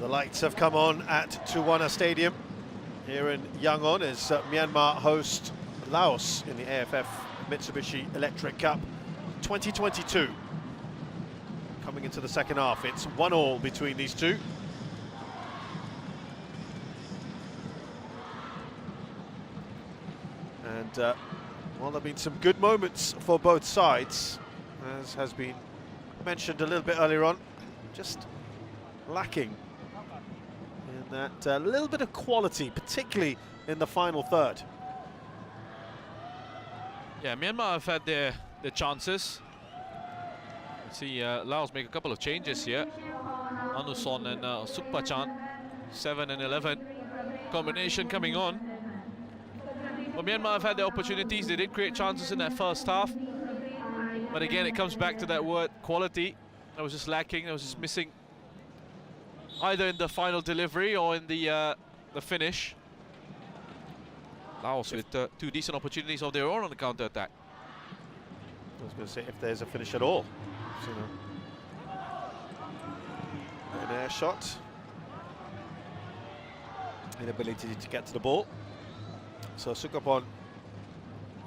The lights have come on at Tuwana Stadium here in Yangon as Myanmar host Laos in the AFF Mitsubishi Electric Cup 2022. Coming into the second half, it's 1-1 between these two. And well, there have been some good moments for both sides, as has been mentioned a little bit earlier on. Just lacking in that little bit of quality, particularly in the final third. Yeah, Myanmar have had their chances. See Laos make a couple of changes here. Anuson and Sukpachan, 7 and 11 combination coming on. But Myanmar have had their opportunities. They did create chances in that first half. But again, it comes back to that word quality. That was just lacking. That was just missing, either in the final delivery or in the finish. Laos with two decent opportunities of their own on the counter-attack. I was going to say, if there's a finish at all. So, an air shot. Inability to get to the ball. So Sukapon,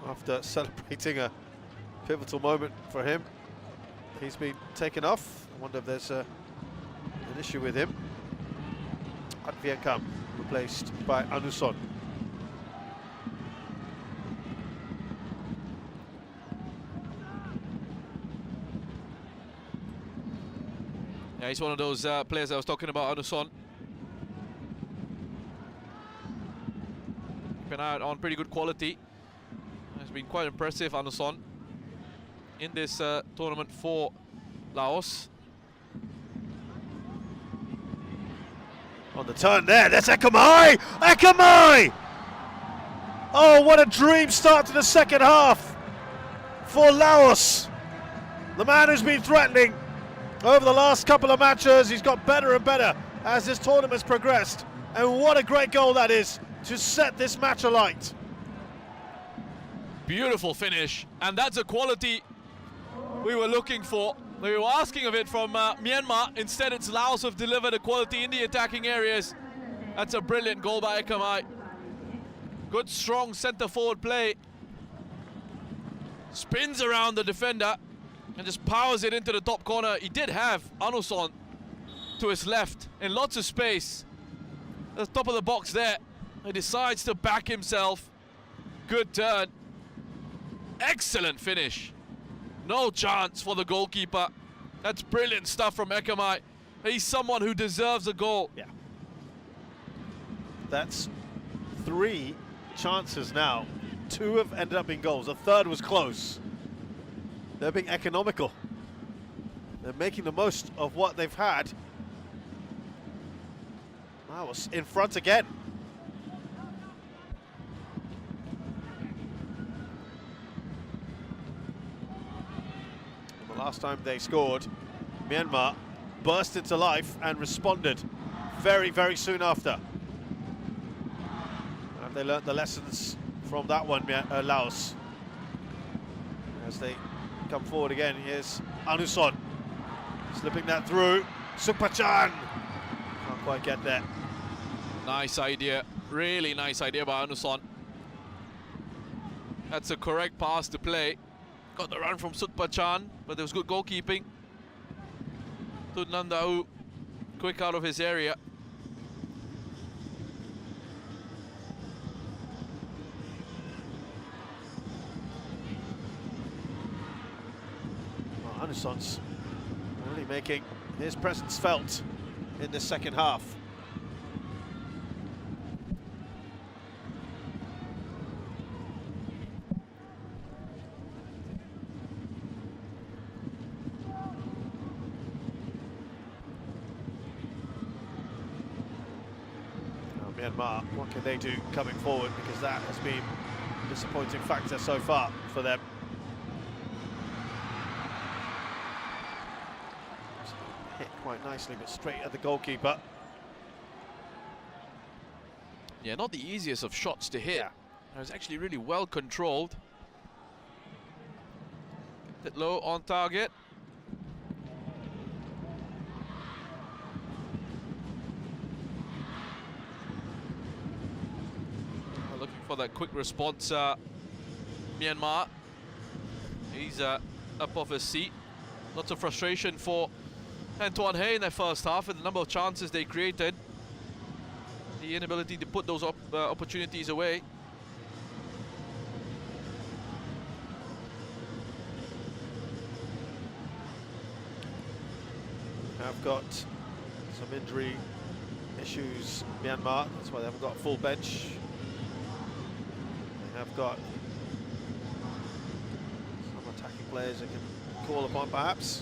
after celebrating a pivotal moment for him, he's been taken off. I wonder if there's an issue with him. Adviakam replaced by Anuson. Yeah, he's one of those players I was talking about, Anuson. Keep an eye out on pretty good quality. Has been quite impressive, Anuson, in this tournament for Laos. On the turn there, that's Ekamai! Ekamai! Oh, what a dream start to the second half for Laos. The man who's been threatening over the last couple of matches, he's got better and better as this tournament's progressed. And what a great goal that is to set this match alight. Beautiful finish, and that's a quality we were looking for. We were asking of it from Myanmar. Instead, it's Laos who have delivered a quality in the attacking areas. That's a brilliant goal by Ekamai. Good, strong centre-forward play. Spins around the defender and just powers it into the top corner. He did have Anuson to his left in lots of space. At the top of the box there. He decides to back himself. Good turn. Excellent finish. No chance for the goalkeeper. That's brilliant stuff from Ekamai. He's someone who deserves a goal. Yeah. That's 3 chances now. 2 have ended up being goals. A third was close. They're being economical. They're making the most of what they've had. Laos in front again. And the last time they scored, Myanmar burst into life and responded very, very soon after. Have they learnt the lessons from that one, Laos? As they come forward again, here's Anuson. Slipping that through. Sukpachan! Can't quite get there. Nice idea. Really nice idea by Anuson. That's a correct pass to play. Got the run from Sukpachan, but there was good goalkeeping. Tudnandau quick out of his area. Well, Anuson's really making his presence felt in the second half. Myanmar, what can they do coming forward, because that has been a disappointing factor so far for them. Hit quite nicely, but straight at the goalkeeper. Yeah, not the easiest of shots to hit. Yeah. It was actually really well controlled. Kept it low on target. for that quick response. Myanmar, he's up off his seat. Lots of frustration for Antoine Hey in their first half, and the number of chances they created, the inability to put those opportunities away. Have got some injury issues, Myanmar, that's why they haven't got a full bench. They have got some attacking players they can call upon, perhaps.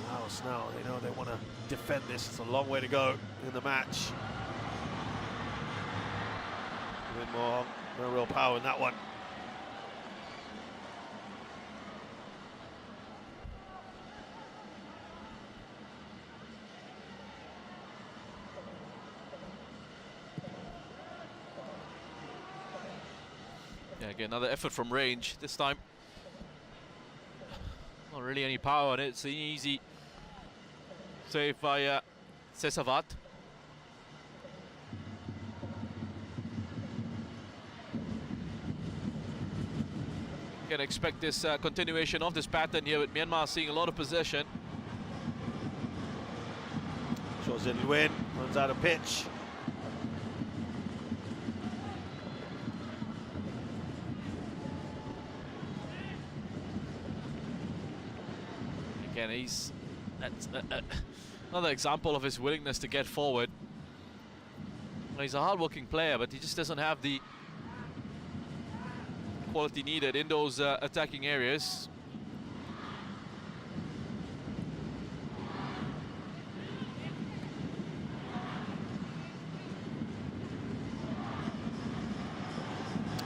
Laos now, they know they want to defend this. It's a long way to go in the match. Myanmar, no real power in that one. Yeah, again, another effort from range. This time, not really any power on it. It's an easy save by Sesavat. Can expect this continuation of this pattern here with Myanmar seeing a lot of possession. José Nguyen runs out of pitch. Again, that's another example of his willingness to get forward. Well, he's a hard-working player, but he just doesn't have the quality needed in those attacking areas.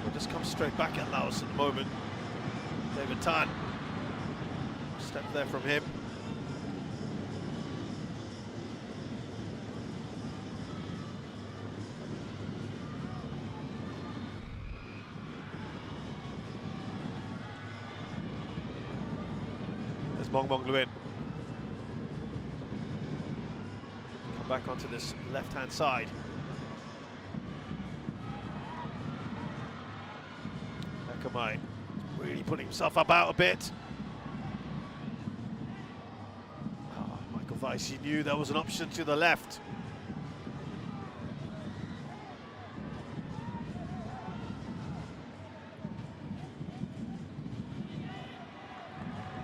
We'll just come straight back at Laos at the moment. David Tan. Step there from him. There's Mong Nguyen. Come back onto this left-hand side. Akamai really putting himself up out a bit. He knew there was an option to the left.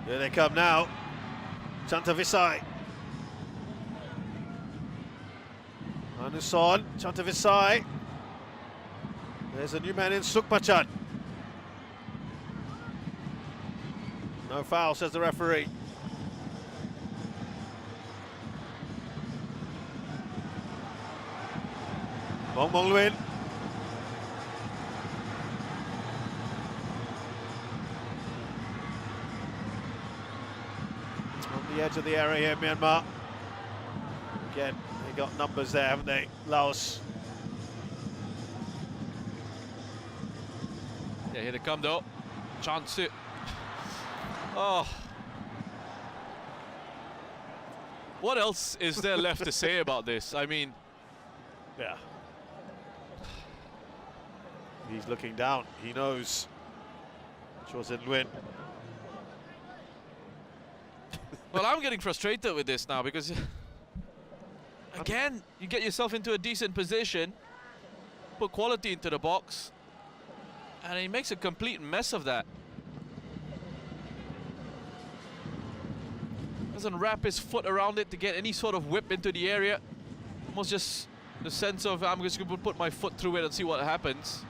Here they come now. Chantavisai. Anuson, Chantavisai. There's a new man in Sukmachan. No foul, says the referee. Mong Nguyen. On the edge of the area here, Myanmar. Again, they got numbers there, haven't they? Laos. Yeah, here they come though. Chance it. Oh. What else is there left to say about this? I mean, yeah. He's looking down. He knows. José Nguyen. Well, I'm getting frustrated with this now because, again, you get yourself into a decent position, put quality into the box, and he makes a complete mess of that. Doesn't wrap his foot around it to get any sort of whip into the area. Almost just the sense of, I'm just going to put my foot through it and see what happens.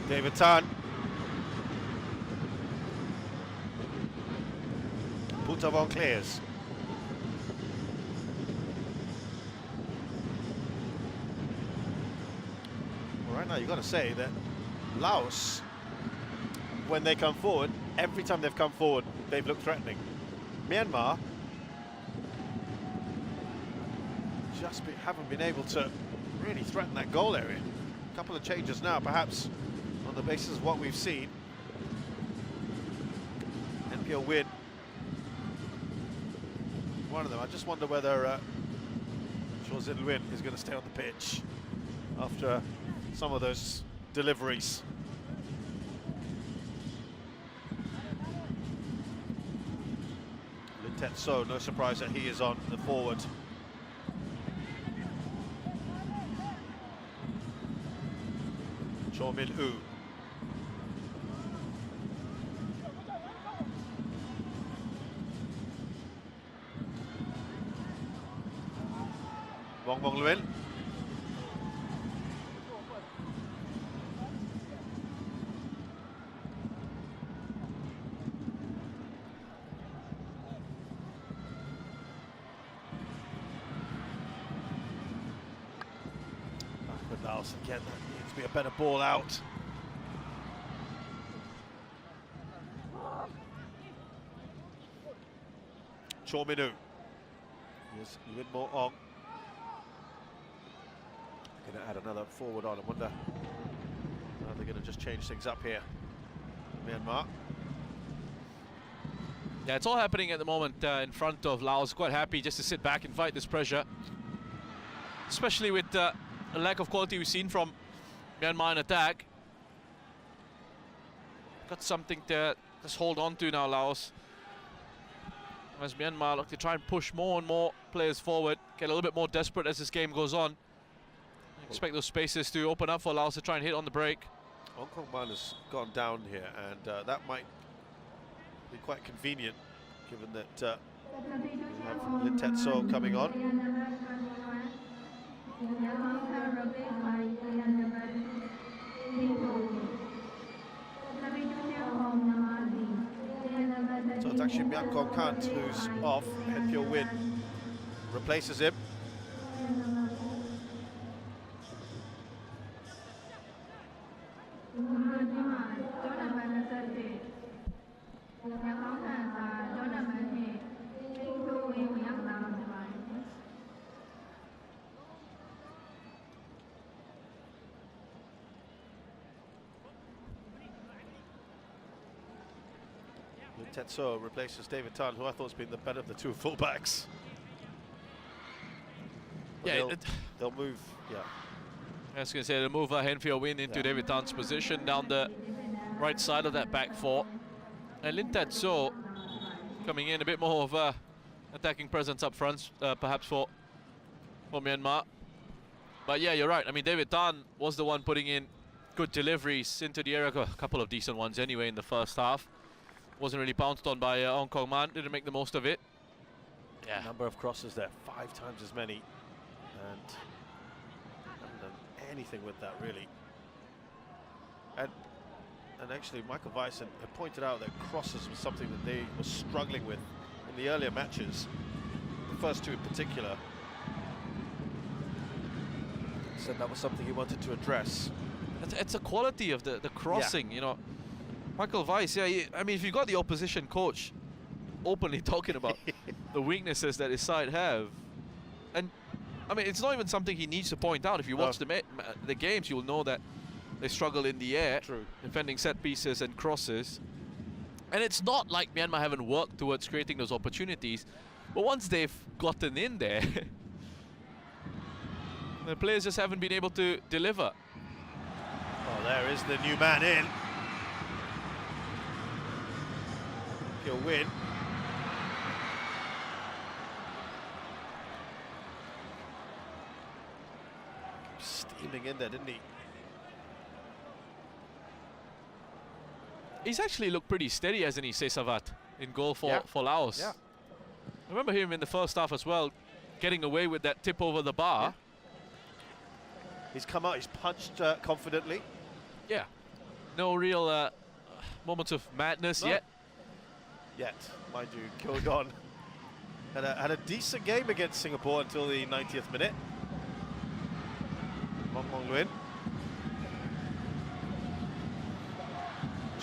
David Tan. Puntavon clears. Well, right now you've got to say that Laos, when they come forward, every time they've come forward, they've looked threatening. Myanmar just haven't been able to really threaten that goal area. A couple of changes now, perhaps on the basis of what we've seen. NPL win one of them. I just wonder whether Chor-Sin Luin is going to stay on the pitch after some of those deliveries. Lin Tet So, no surprise that he is on the forward. Cho Min-woo. Wong Bong Luin. Back with Laos again. That needs to be a better ball out. Cho Min-woo. Here's Luin Mo Ong. Going to add another forward on. I wonder how they're going to just change things up here. Myanmar. Yeah, it's all happening at the moment in front of Laos. Quite happy just to sit back and fight this pressure. Especially with the lack of quality we've seen from Myanmar in attack. Got something to just hold on to now, Laos. As Myanmar look to try and push more and more players forward, get a little bit more desperate as this game goes on. Expect those spaces to open up for Laos to try and hit on the break. Hong Kong Man has gone down here, and that might be quite convenient, given that we have Lin Tet So coming on. So it's actually Myat Kong Kant who's off. Hen Pyo Win replaces him. Lin Tet So replaces David Tan, who I thought has been the better of the two fullbacks. But Yeah, they'll move. Yeah. I was going to say, they'll move Hen Pyo Win into David Tan's position down the right side of that back four. And Lin Tet So coming in a bit more of a attacking presence up front, perhaps for Myanmar. But yeah, you're right. I mean, David Tan was the one putting in good deliveries into the area, a couple of decent ones anyway in the first half. Wasn't really pounced on by Hong Kong Man, didn't make the most of it. Yeah. Number of crosses there, 5 times as many. And haven't done anything with that, really. And actually, Michael Weiss had pointed out that crosses was something that they were struggling with in the earlier matches, the first two in particular. Said that was something he wanted to address. It's a quality of the crossing, you know. Michael Weiss, yeah, I mean, if you got the opposition coach openly talking about the weaknesses that his side have, and I mean, it's not even something he needs to point out. If you watch the games, you'll know that they struggle in the air, defending set pieces and crosses. And it's not like Myanmar haven't worked towards creating those opportunities, but once they've gotten in there, the players just haven't been able to deliver. Oh, there is the new man in. He'll win. Steaming in there, didn't he? He's actually looked pretty steady, hasn't he, Savat, in goal for Laos. Yeah. I remember him in the first half as well, getting away with that tip over the bar. Yeah. He's come out, he's punched confidently. Yeah. No real moments of madness yet. Mind you, Kyodon had a decent game against Singapore until the 90th minute. Wong Bong Luin.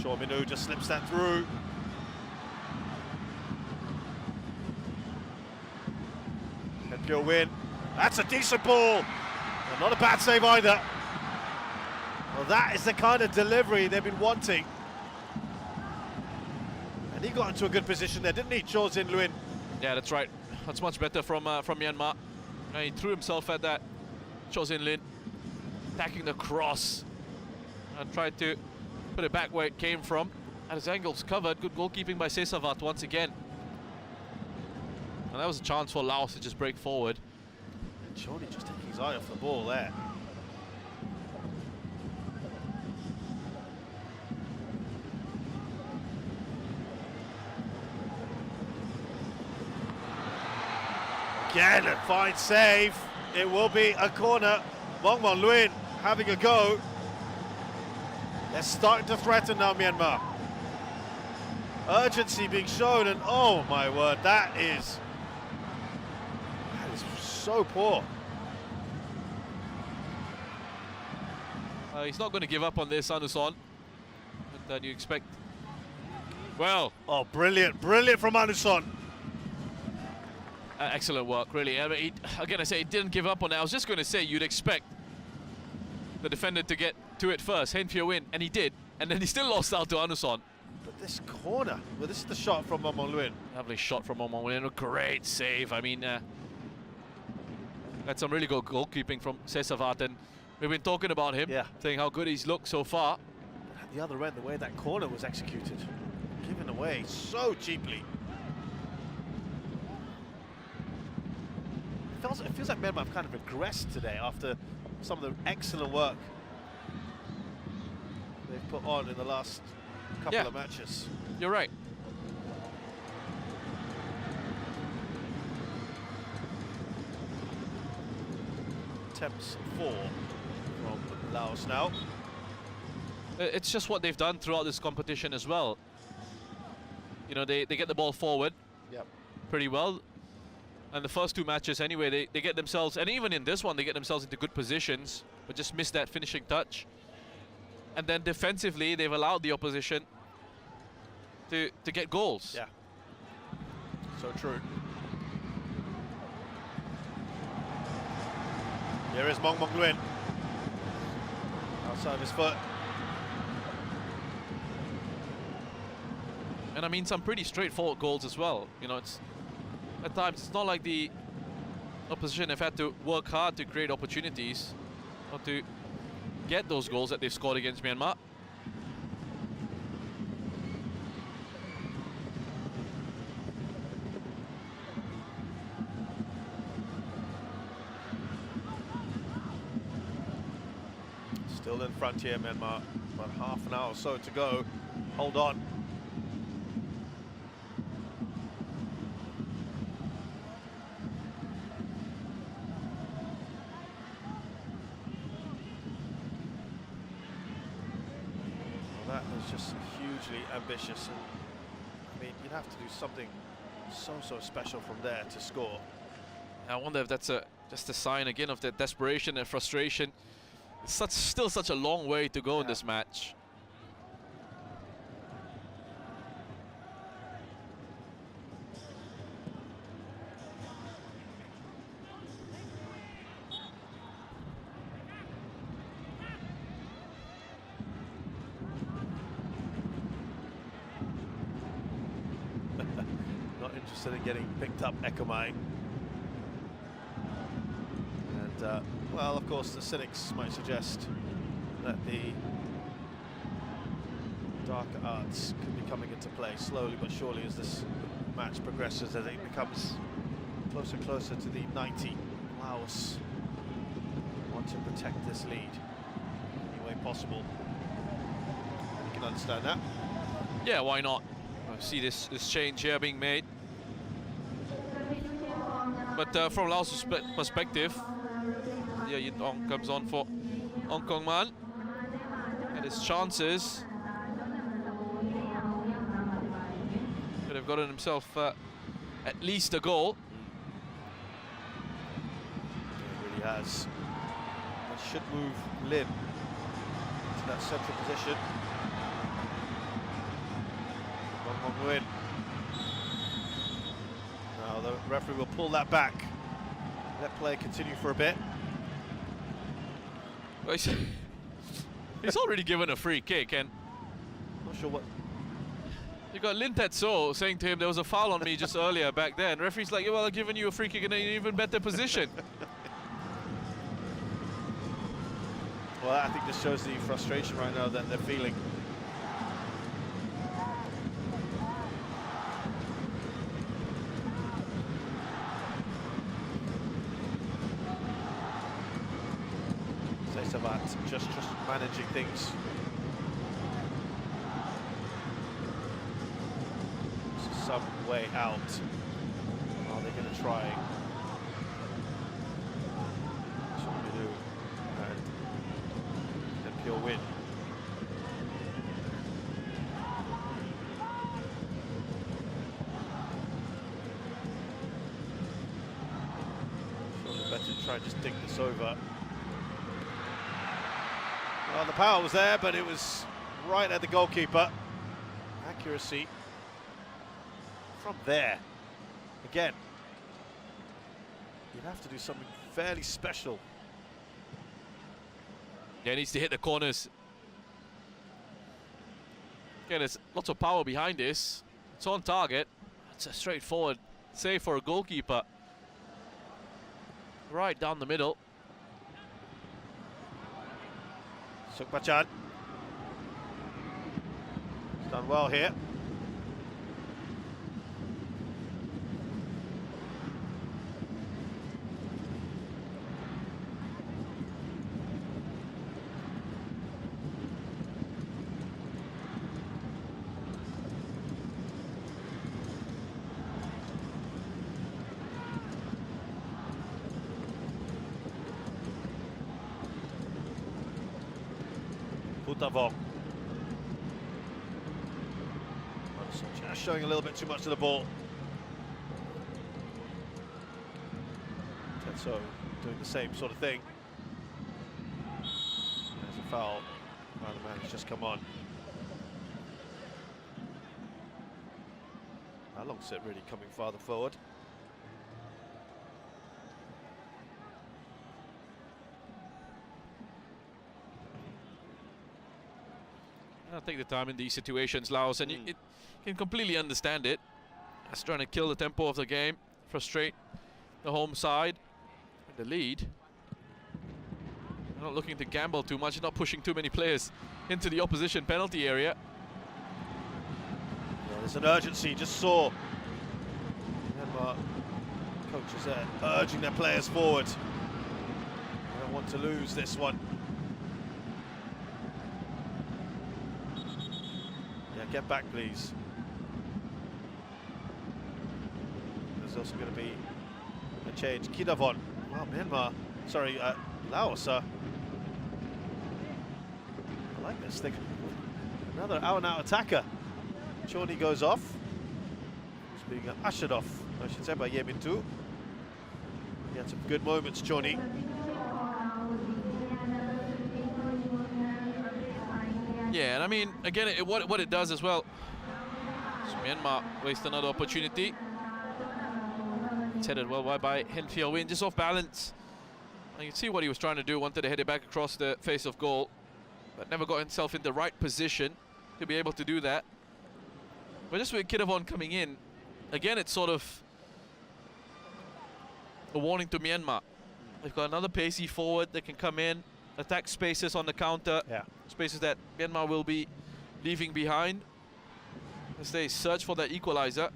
Cho Min-woo just slips that through. And Pyo Win. That's a decent ball. And not a bad save either. Well, that is the kind of delivery they've been wanting. And he got into a good position there, didn't he, Chor-Sin Luin? Yeah, that's right. That's much better from Myanmar. And he threw himself at that Cho Sin Lin, attacking the cross and tried to put it back where it came from. And his angle's covered. Good goalkeeping by Sesavat once again. And that was a chance for Laos to just break forward. And Choni just taking his eye off the ball there. Again, a fine save. It will be a corner. Mong Luin having a go. They're starting to threaten now, Myanmar. Urgency being shown, and oh my word, that is so poor. He's not going to give up on this, Anuson. But then you expect... Well... Oh, brilliant, brilliant from Anuson. Excellent work, really. I mean, again, I say he didn't give up on it. I was just going to say you'd expect the defender to get to it first, Hen Phyo Win, and he did. And then he still lost out to Anuson. But this corner, well, this is the shot from Mong Luin. Lovely shot from Mong Luin, a great save. I mean, that's some really good goalkeeping from Sesavat, and we've been talking about him, saying how good he's looked so far. At the other end, the way that corner was executed, given away so cheaply. It feels like Myanmar have kind of regressed today after some of the excellent work they've put on in the last couple of matches. You're right. Attempts 4 from Laos now. It's just what they've done throughout this competition as well. You know, they get the ball forward pretty well. And the first 2 matches anyway, they get themselves, and even in this one, they get themselves into good positions, but just miss that finishing touch. And then defensively, they've allowed the opposition to get goals. Yeah, so true. Here is Mong Luin. Outside of his foot. And I mean, some pretty straightforward goals as well. You know, it's at times it's not like the opposition have had to work hard to create opportunities or to get those goals that they've scored against Myanmar. Still in front here, Myanmar. About half an hour or so to go. Hold on. That is just hugely ambitious, and I mean, you'd have to do something so special from there to score. I wonder if that's just a sign again of that desperation and frustration. It's still such a long way to go in this match. Not interested in getting picked up, Ekamai. And, well, of course, the cynics might suggest that the darker arts could be coming into play slowly but surely as this match progresses, as it becomes closer and closer to the 90. Laos want to protect this lead any way possible. You can understand that. Yeah, why not? I see this change here being made. But from Laos' perspective, yeah, Yitong comes on for Ong Kong Man, and his chances could have gotten himself at least a goal. He really has. That should move Lim to that central position. Mong Luin. Now the referee will pull that back. Let play continue for a bit. Well, he's already given a free kick, and Not sure what. You got Lin Tetsuo saying to him there was a foul on me just earlier back then. Referee's like, well, I've given you a free kick in an even better position. Well, I think this shows the frustration right now that they're feeling. Says about just managing things. Some way out. Are they going to try? And pure win. Surely better to try and just dig this over. Well, the power was there, but it was right at the goalkeeper. Accuracy from there. Again, you'd have to do something fairly special. Yeah, he needs to hit the corners. Again, there's lots of power behind this. It's on target. It's a straightforward save for a goalkeeper. Right down the middle. Sukbachan. He's done well here. Putavong. Just showing a little bit too much of the ball. Tetsuo doing the same sort of thing. There's a foul. Well, the man has just come on. Alongset really coming farther forward. I'll take the time in these situations, Laos, and you can completely understand it. It's trying to kill the tempo of the game, frustrate the home side, the lead. They're not looking to gamble too much, not pushing too many players into the opposition penalty area. Yeah, there's an urgency, just saw Myanmar coaches there urging their players forward. They don't want to lose this one. Get back, please. There's also going to be a change. Kidavon. Wow, Myanmar. Sorry, Laos. I like this thing. Another out-and-out attacker. Chorny goes off. He's being ushered off, I should say, by Yemin Tu. He had some good moments, Chorny. Yeah, and I mean, again, what it does as well. So Myanmar waste another opportunity. It's headed well wide by Hen Pheo Win, just off balance. And you can see what he was trying to do, wanted to head it back across the face of goal, but never got himself in the right position to be able to do that. But just with Kidavon coming in, again, it's sort of a warning to Myanmar. They've got another pacey forward that can come in, attack spaces on the counter. Yeah. Spaces that Myanmar will be leaving behind as they search for that equalizer.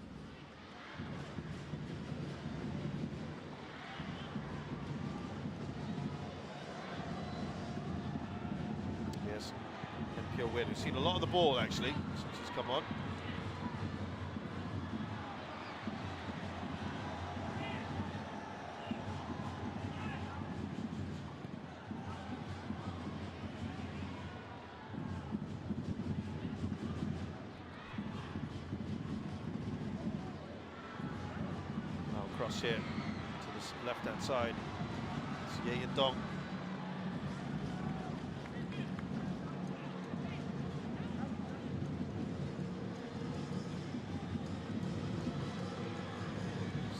Yes, and Pure Win, who's seen a lot of the ball actually since he's come on. Cross here to the left-hand side. It's Ye Yin Dong.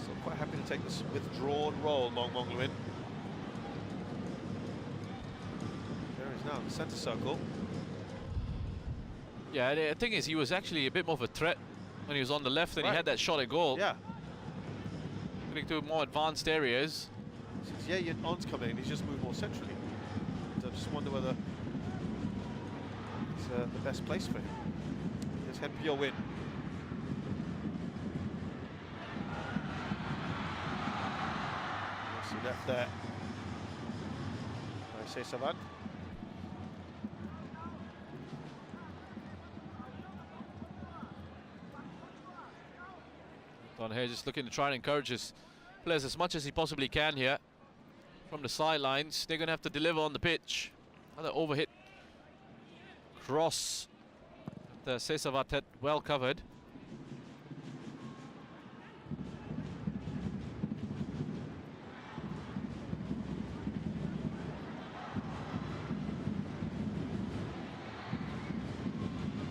Still quite happy to take this withdrawn role, Mong Mong Luin. There he is now in the centre circle. Yeah, the thing is, he was actually a bit more of a threat when he was on the left, and Right. he had that shot at goal. Yeah. Getting to more advanced areas. Since Yayin On's come in, he's just moved more centrally. So I just wonder whether it's the best place for him. Here's Henpyo Win. Yes, he left there. I say Savant. Don here just looking to try and encourage his players as much as he possibly can here from the sidelines. They're going to have to deliver on the pitch. Another overhit cross. The Sesavat had well covered.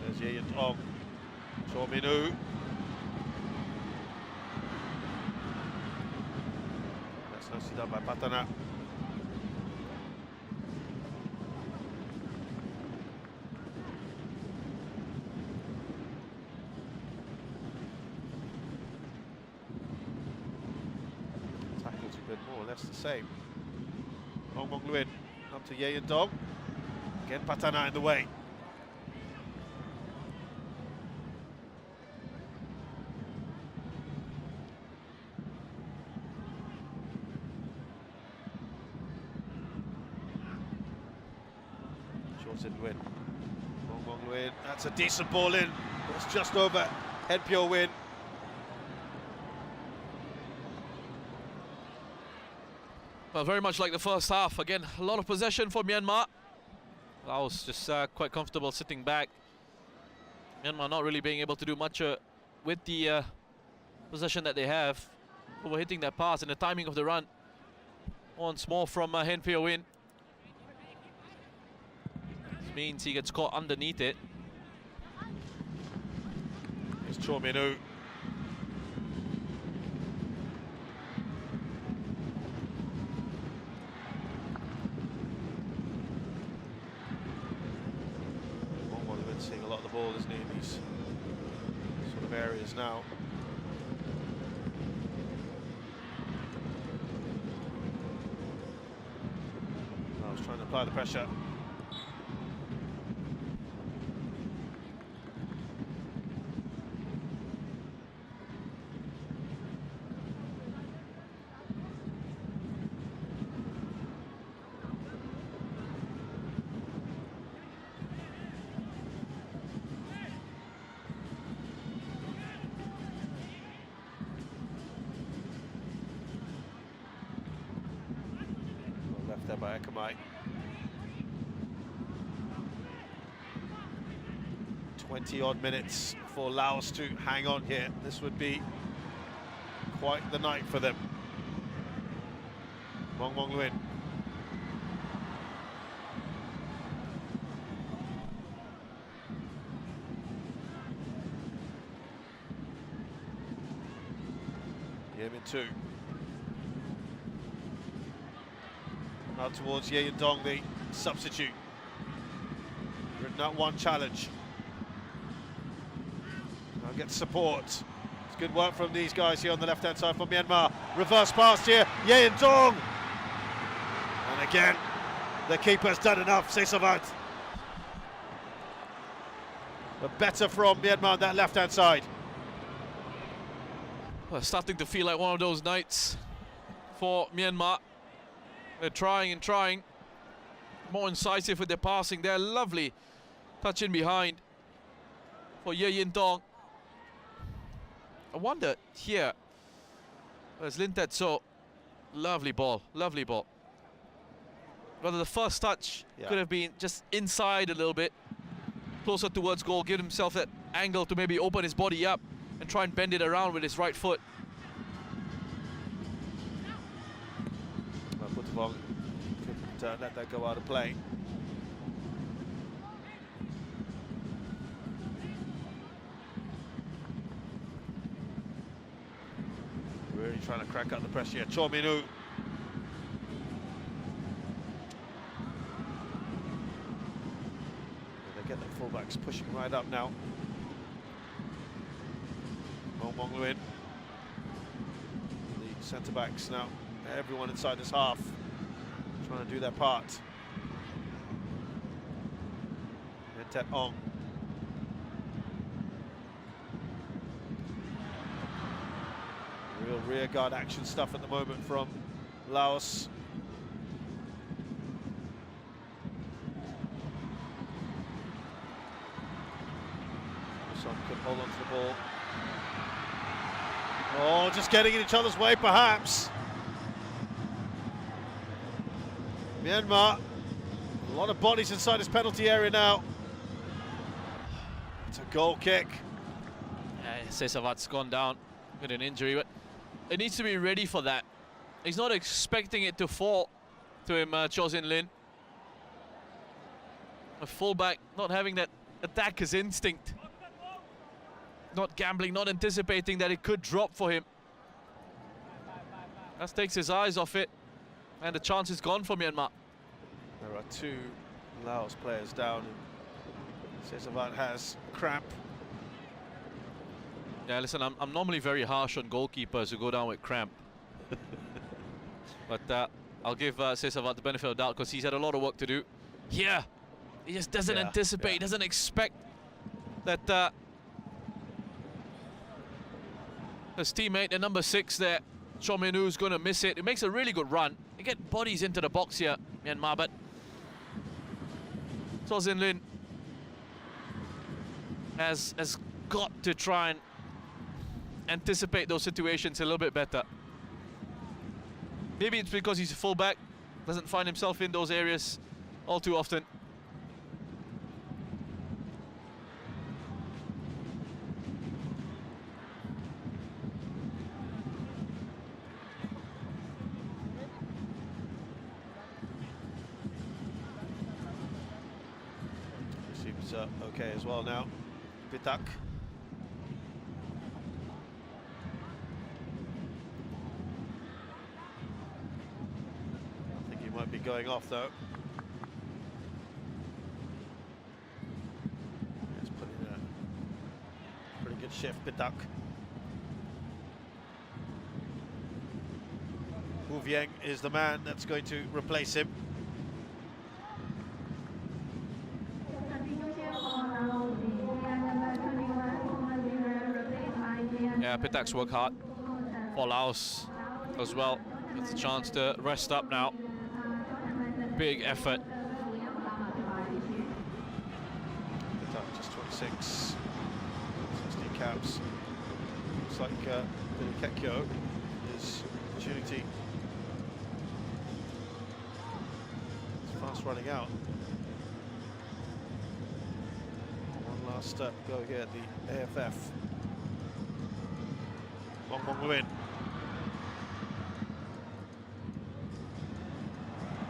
There's Yayin Tong. Cho Min-woo. That's nicely done by Patana. Tackles have been more or less the same. Ong Mong Luin up to Yayin Dong. Again, Patana in the way. Shorted Win. Ong Mong Luin. That's a decent ball in. It's just over. Henpyo Win. Well, very much like the first half. Again, a lot of possession for Myanmar. Laos just quite comfortable sitting back. Myanmar not really being able to do much with the possession that they have. Overhitting that pass and the timing of the run. Once more from Henpyo Win. This means he gets caught underneath it. Here's Cho Min-woo. Seeing a lot of the ball, isn't he, in these sort of areas now. I was trying to apply the pressure. Left there by Akamai. 20-odd minutes for Laos to hang on here. This would be quite the night for them. Ong Mong Luin. Yemin 2. Out towards Yayin Dong, the substitute. Written out one challenge. Now gets support. It's good work from these guys here on the left-hand side for Myanmar. Reverse pass here, Yayin Dong. And again, the keeper's done enough, Sesavat. But better from Myanmar on that left-hand side. Well, starting to feel like one of those nights for Myanmar. They're trying and trying. More incisive with their passing. They're lovely. Touch in behind for Yayin Dong. I wonder here. There's Lintet So. Lovely ball. Lovely ball. Whether the first touch could have been just inside a little bit. Closer towards goal. Give himself that angle to maybe open his body up and try and bend it around with his right foot. Couldn't let that go out of play. Really trying to crack out the pressure here. Cho Min-woo. They get the Fullbacks pushing right up now. Mong Luin. The centre-backs now, everyone inside this half, trying to do their part. Tet Ong. Real rearguard action stuff at the moment from Laos. Some could hold on to the ball. Oh, just getting in each other's way, perhaps. Myanmar, a lot of bodies inside this penalty area now. It's a goal kick. Yeah, Sesavat's gone down with an injury, but it needs to be ready for that. He's not expecting it to fall to him, Cho Sin Lin. A fullback not having that attacker's instinct. Not gambling, not anticipating that it could drop for him. That takes his eyes off it, and the chance is gone for Myanmar. There are two Laos players down. Sesavat has cramp. Yeah, listen, I'm normally very harsh on goalkeepers who go down with cramp. But I'll give Sesavat the benefit of the doubt because he's had a lot of work to do. Here, he just doesn't anticipate, doesn't expect that his teammate, the number 6 there, Cho Min-woo, is going to miss it. It makes a really good run. They get bodies into the box here, Myanmar, but Cho Sin Lin has got to try and anticipate those situations a little bit better. Maybe it's because he's a fullback, doesn't find himself in those areas all too often. Seems okay as well now. Pitak. I think he might be going off though. He's putting a pretty good shift, Pitak. Wu Vieng is the man that's going to replace him. Yeah, Pitak's work hard for Laos as well. It's a chance to rest up now. Big effort. Pitak just 26, 16 caps. Looks like Billy Kekyo, his opportunity. It's fast running out. One last go here at the AFF. Mong Luin.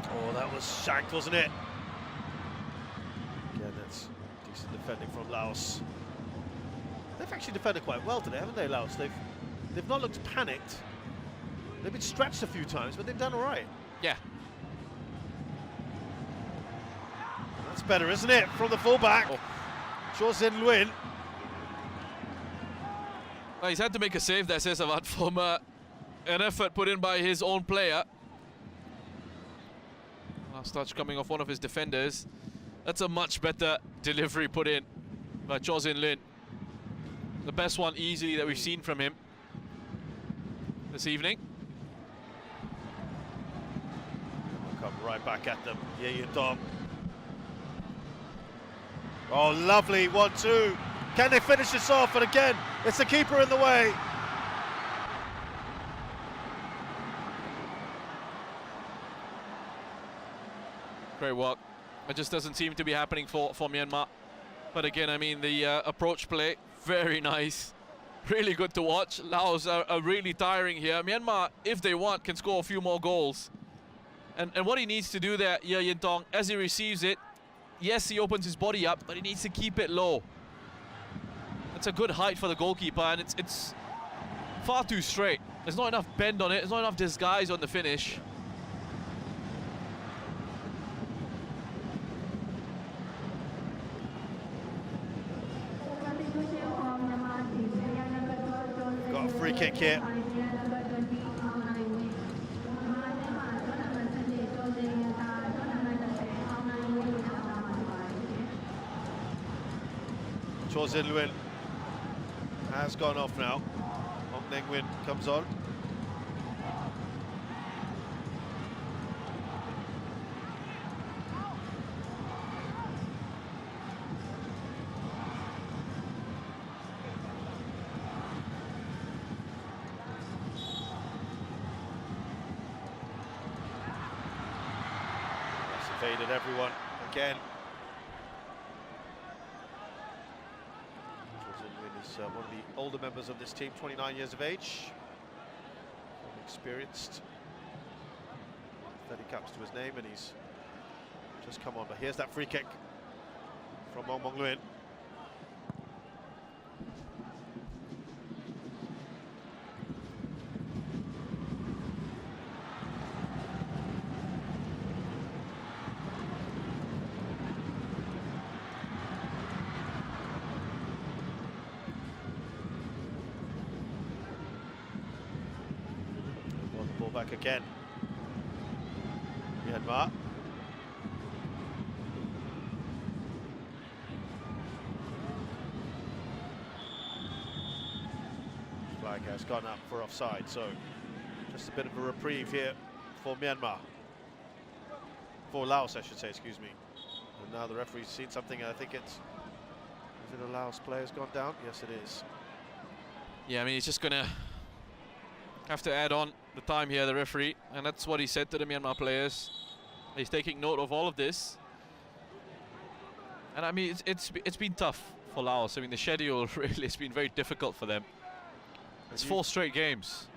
Oh, that was shanked, wasn't it? Again, that's decent defending from Laos. They've actually defended quite well today, haven't they, Laos? They've not looked panicked. They've been stretched a few times, but they've done all right. Yeah. That's better, isn't it? From the fullback, Cho Sin Lin. Well, he's had to make a save there, Sesavat, from an effort put in by his own player. Last touch coming off one of his defenders. That's a much better delivery put in by Cho Sin Lin. The best one easily that we've seen from him this evening. We'll come right back at them. Yeah, Dom. Oh, lovely 1-2. Can they finish this off? And again, it's the keeper in the way. Great work. It just doesn't seem to be happening for Myanmar. But again, I mean, the approach play, very nice. Really good to watch. Laos are really tiring here. Myanmar, if they want, can score a few more goals. And what he needs to do there, Yin Tong, as he receives it, yes, he opens his body up, but he needs to keep it low. It's a good height for the goalkeeper, and it's far too straight. There's not enough bend on it. There's not enough disguise on the finish. kick here. Cho Sin Luin has gone off now. Ong Neng Win comes on. That's evaded everyone again. One of the older members of this team, 29 years of age, experienced, 30 caps to his name, and he's just come on. But here's that free kick from Ong Mong Luin. Back again. Myanmar. Flag has gone up for offside, so just a bit of a reprieve here for Myanmar. For Laos, I should say, excuse me. And now the referee's seen something, I think it's... Is it a Laos player's gone down? Yes, it is. Yeah, I mean, he's just gonna have to add on the time here, the referee, and that's what he said to the Myanmar players. He's taking note of all of this, and I mean it's been tough for Laos. I mean the schedule really has been very difficult for them. It's 4 straight games,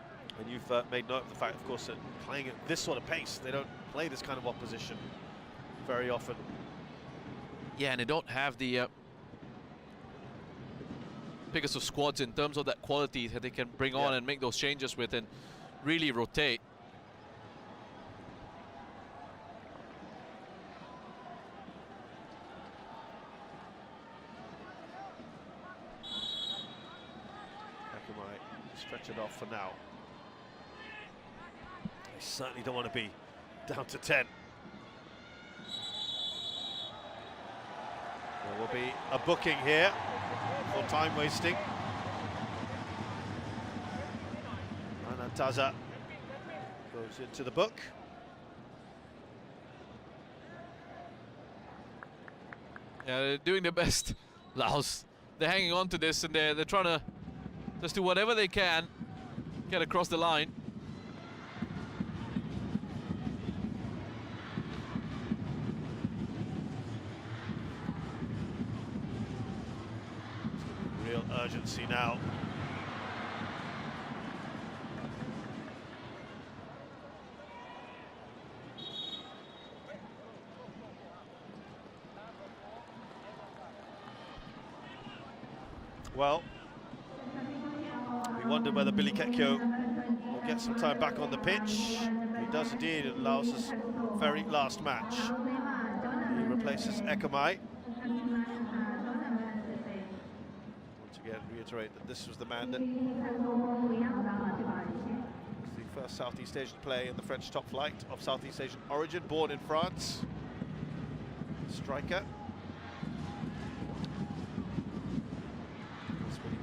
and you've made note of the fact, of course, that playing at this sort of pace, they don't play this kind of opposition very often. Yeah, and they don't have the biggest of squads in terms of that quality that they can bring on and make those changes with and really rotate. Akamai stretch it off for now. They certainly don't want to be down to 10. There will be a booking here for time wasting. Taza goes into the book. Yeah, they're doing their best, Laos. They're hanging on to this, and they're trying to just do whatever they can, get across the line. Real urgency now. Well, we wondered whether Billy Kekyo will get some time back on the pitch. He does indeed in Laos's very last match. He replaces Akamai. Once again, reiterate that this was the man that was the first Southeast Asian player in the French top flight of Southeast Asian origin, born in France. Striker.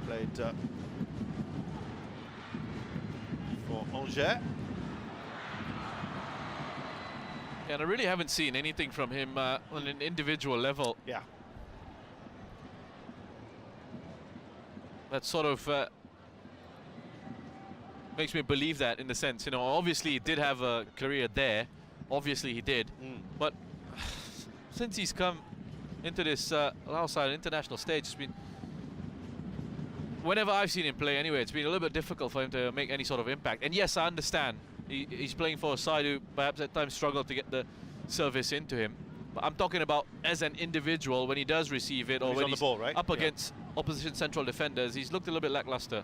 Played for Angers. Yeah, and I really haven't seen anything from him on an individual level. Yeah. That sort of makes me believe that, in the sense, you know, obviously he did have a career there. Obviously he did. But since he's come into this Laos side international stage, it's been... Whenever I've seen him play anyway, it's been a little bit difficult for him to make any sort of impact. And yes, I understand. He's playing for a side who perhaps at times struggled to get the service into him. But I'm talking about as an individual, when he does receive it, or when he's ball, right? Up against opposition central defenders, he's looked a little bit lackluster.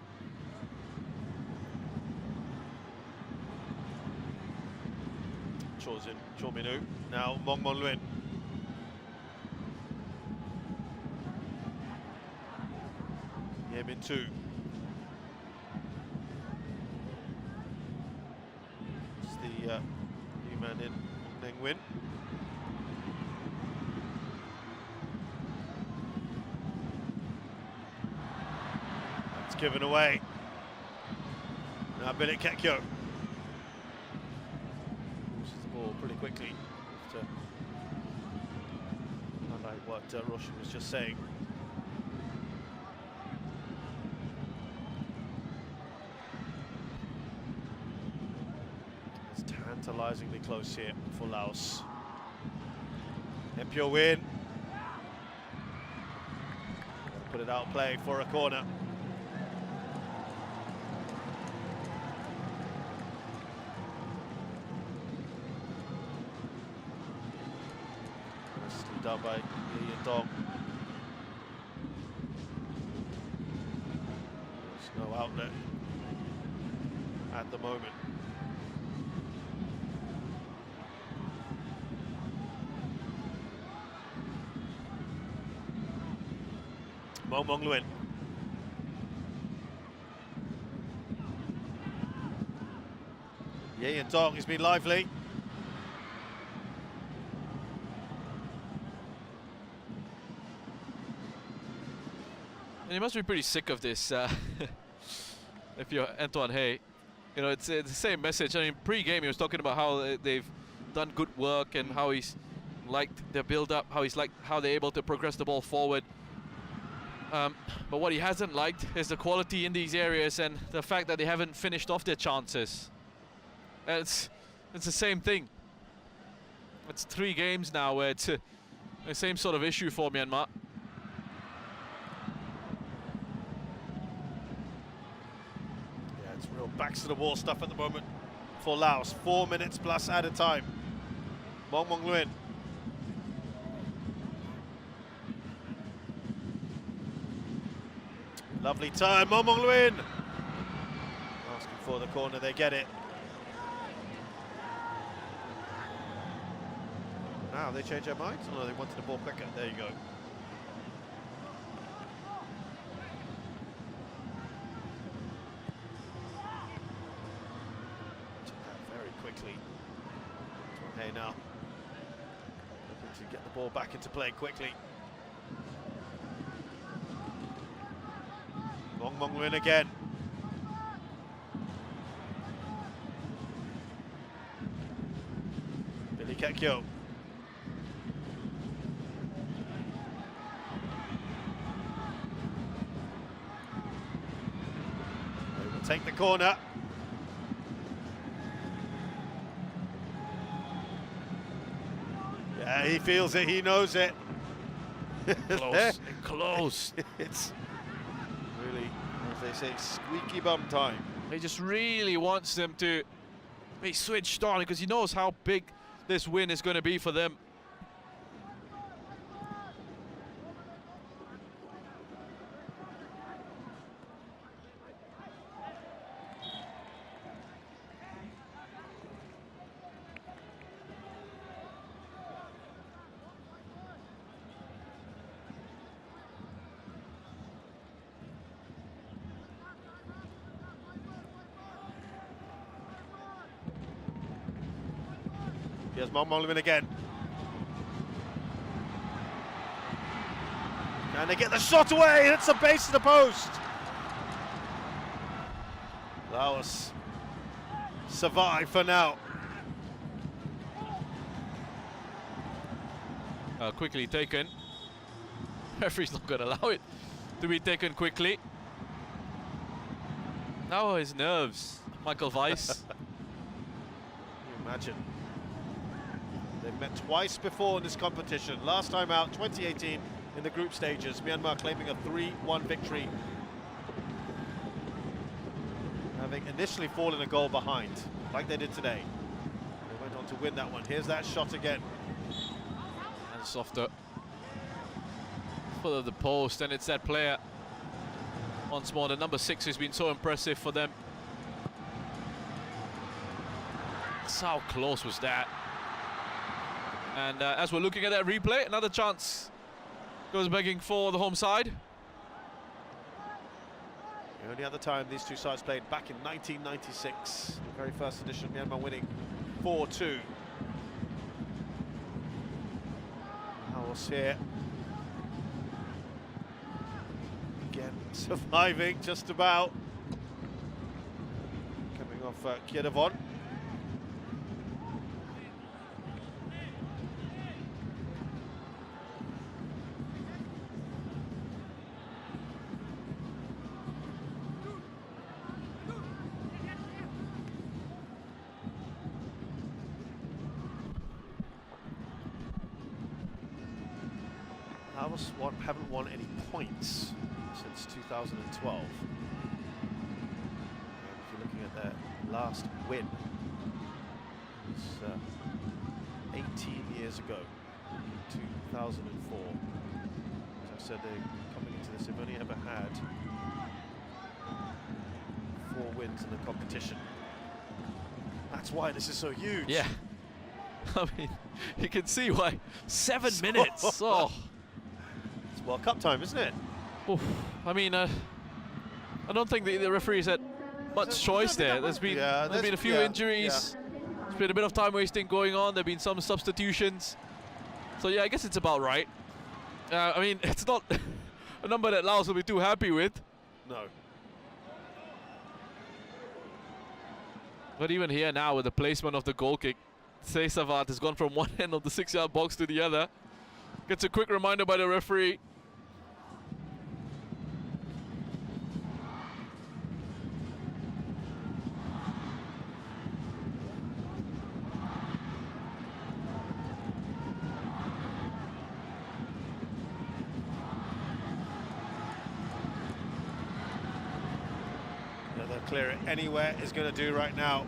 Cho Min-woo, now Mong Mon Luin. Ye Min-tu. man in, Neng Win. It's given away. Now Billy Kekyo loses the ball pretty quickly. To highlight what Roshan was just saying. It's tantalizingly close here for Laos. Empio win. Put it out play for a corner. Done by Yi Dong. There's no outlet at the moment. Mong Luin. Yi Dong has been lively. And you must be pretty sick of this if you're Antoine Hey. You know, it's the same message. I mean, pre-game he was talking about how they've done good work and how he's liked their build-up, how they're able to progress the ball forward. But what he hasn't liked is the quality in these areas and the fact that they haven't finished off their chances. And it's the same thing. It's 3 games now where it's the same sort of issue for Myanmar. Real backs to the wall stuff at the moment for Laos. 4 minutes plus added time. Mong Luin. Lovely turn, Mong Luin. Asking for the corner, they get it. Now they change their minds? No, they wanted the ball quicker. There you go. Quickly. Hey now. Looking to get the ball back into play quickly. Mong Luin again. Billy Kekyo. They will take the corner. Yeah, he feels it, he knows it. Close, close. It's really, as they say, squeaky bum time. He just really wants them to be switched on because he knows how big this win is going to be for them. Here's Mong Luin again. And they get the shot away, it's the base of the post. Laos survive for now. Quickly taken. Referee's not going to allow it to be taken quickly. Now his nerves, Michael Weiss. Can you imagine? They've met twice before in this competition. Last time out, 2018, in the group stages. Myanmar claiming a 3-1 victory, having initially fallen a goal behind, like they did today. They went on to win that one. Here's that shot again. And softer. Foot of the post, and it's that player once more, the number 6 who's been so impressive for them. So how close was that? And as we're looking at that replay, another chance goes begging for the home side. The only other time these two sides played back in 1996, the very first edition, Myanmar winning 4-2. Laos here. Again, surviving just about. Coming off Kiedavon. Laos haven't won any points since 2012. And if you're looking at their last win, it's 18 years ago, in 2004. As I said, they're coming into this, they've only ever had 4 wins in the competition. That's why this is so huge. Yeah. I mean, you can see why. 7 minutes. Oh. It's World Cup time, isn't it? Oof. I mean, I don't think the referees had much choice there. There's been a few injuries. There's been a bit of time wasting going on. There've been some substitutions. So yeah, I guess it's about right. I mean, it's not a number that Laos will be too happy with. No. But even here now, with the placement of the goal kick, Sesavat has gone from one end of the 6-yard box to the other. Gets a quick reminder by the referee. Yeah, they'll clear it anywhere is going to do right now.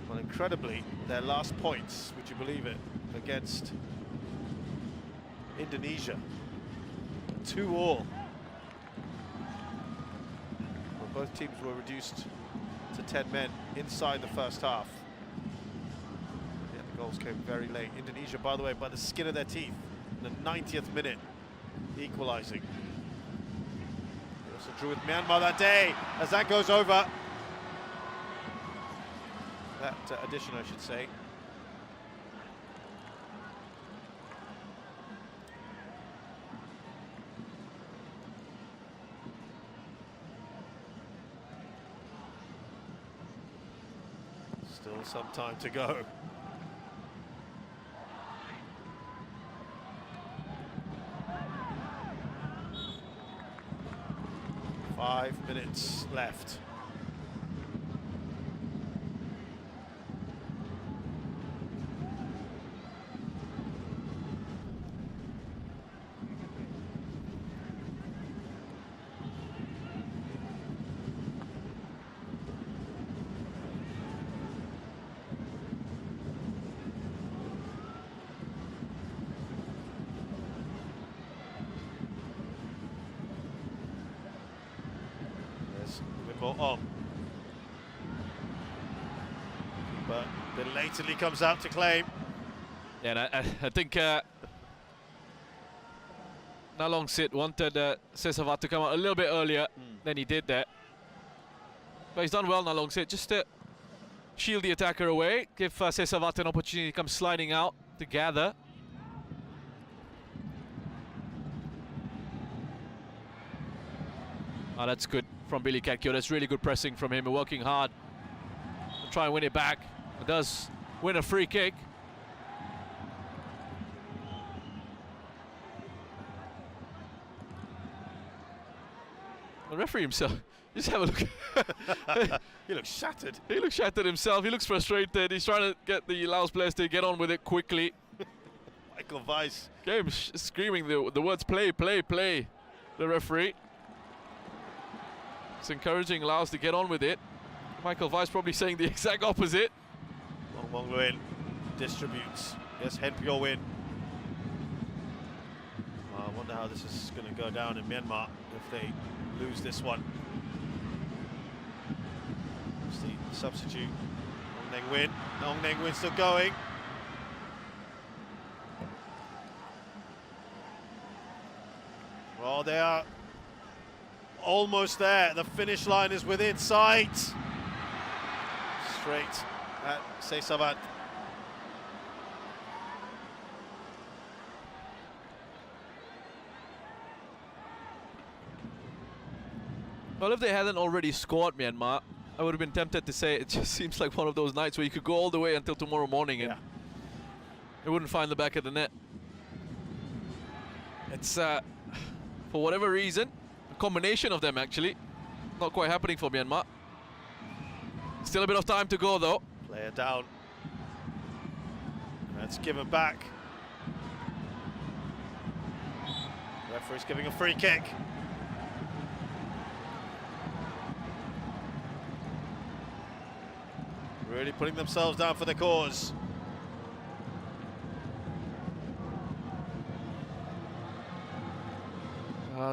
Well, incredibly, their last points, would you believe it, against Indonesia. 2-2. Well, both teams were reduced to 10 men inside the first half. Yeah, the goals came very late. Indonesia, by the way, by the skin of their teeth, in the 90th minute, equalising. They also drew with Myanmar that day, as that goes over. That addition, I should say. Still some time to go. Five minutes left. On. But belatedly comes out to claim. Yeah, and I think Nalong Sit wanted Sesavat to come out a little bit earlier than he did there. But he's done well, Nalong Sit, just to shield the attacker away, give Sesavat an opportunity to come sliding out to gather. Oh, that's good from Billy Kakyo. That's really good pressing from him. We're working hard to try and win it back. It does win a free kick. The referee himself, just have a look. He looks shattered. He looks shattered himself. He looks frustrated. He's trying to get the Laos players to get on with it quickly. Michael Weiss. Game screaming the words play, play, play. The referee. It's encouraging Laos to get on with it. Michael Weiss probably saying the exact opposite. Wong Luin distributes. Yes, Henpyo win. I wonder how this is going to go down in Myanmar if they lose this one. It's the substitute. Ong Neng Win. Ong Neng Win still going. Well, they are almost there. The finish line is within sight. Straight at Sesavat. Well, if they hadn't already scored Myanmar, I would have been tempted to say it just seems like one of those nights where you could go all the way until tomorrow morning and it wouldn't find the back of the net. It's, for whatever reason, a combination of them actually, not quite happening for Myanmar. Still a bit of time to go though. Player down. That's given back. Referee's giving a free kick. Really putting themselves down for the cause.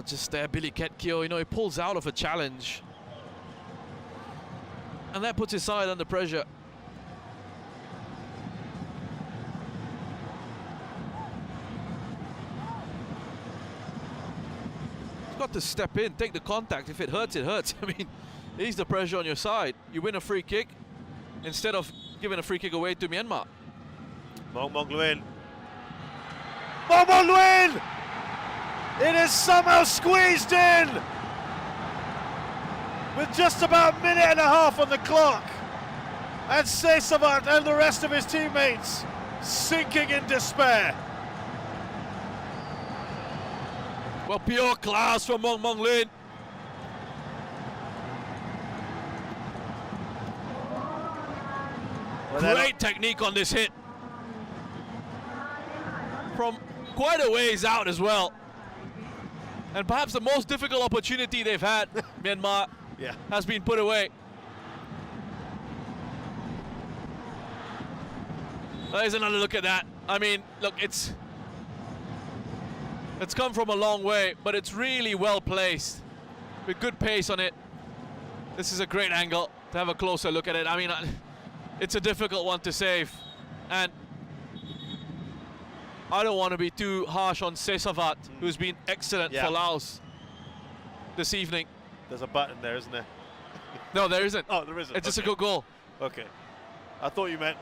Just there, Billy Ketkio, you know, he pulls out of a challenge. And that puts his side under pressure. He's got to step in, take the contact. If it hurts, it hurts. I mean, ease the pressure on your side. You win a free kick instead of giving a free kick away to Myanmar. Mong Luin. Mong Luin! It is somehow squeezed in! With just about a minute and a half on the clock. And Sesavat and the rest of his teammates sinking in despair. Well, pure class from Mong Luin. Great technique on this hit. From quite a ways out as well. And perhaps the most difficult opportunity they've had, Myanmar, has been put away. There's another look at that. I mean, look, it's come from a long way, but it's really well placed with good pace on it. This is a great angle to have a closer look at it. I mean, it's a difficult one to save, and I don't want to be too harsh on Sesavat, who's been excellent for Laos this evening. There's a button there, isn't there? No, there isn't. Oh, there isn't. It's just a good goal. Okay. I thought you meant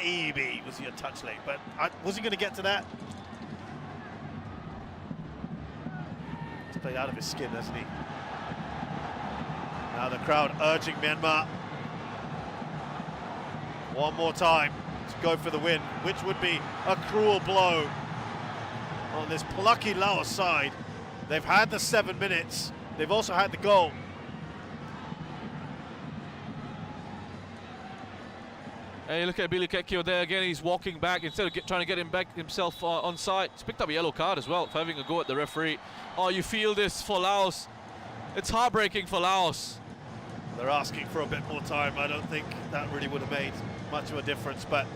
maybe was he a touch late, but was he going to get to that? He's played out of his skin, hasn't he? Now the crowd urging Myanmar one more time to go for the win, which would be a cruel blow on this plucky Laos side. They've had the 7 minutes. They've also had the goal. And you look at Billy Ketkio there again. He's walking back instead of trying to get him back himself on side. He's picked up a yellow card as well for having a go at the referee. Oh, you feel this for Laos. It's heartbreaking for Laos. They're asking for a bit more time. I don't think that really would have made much of a difference, but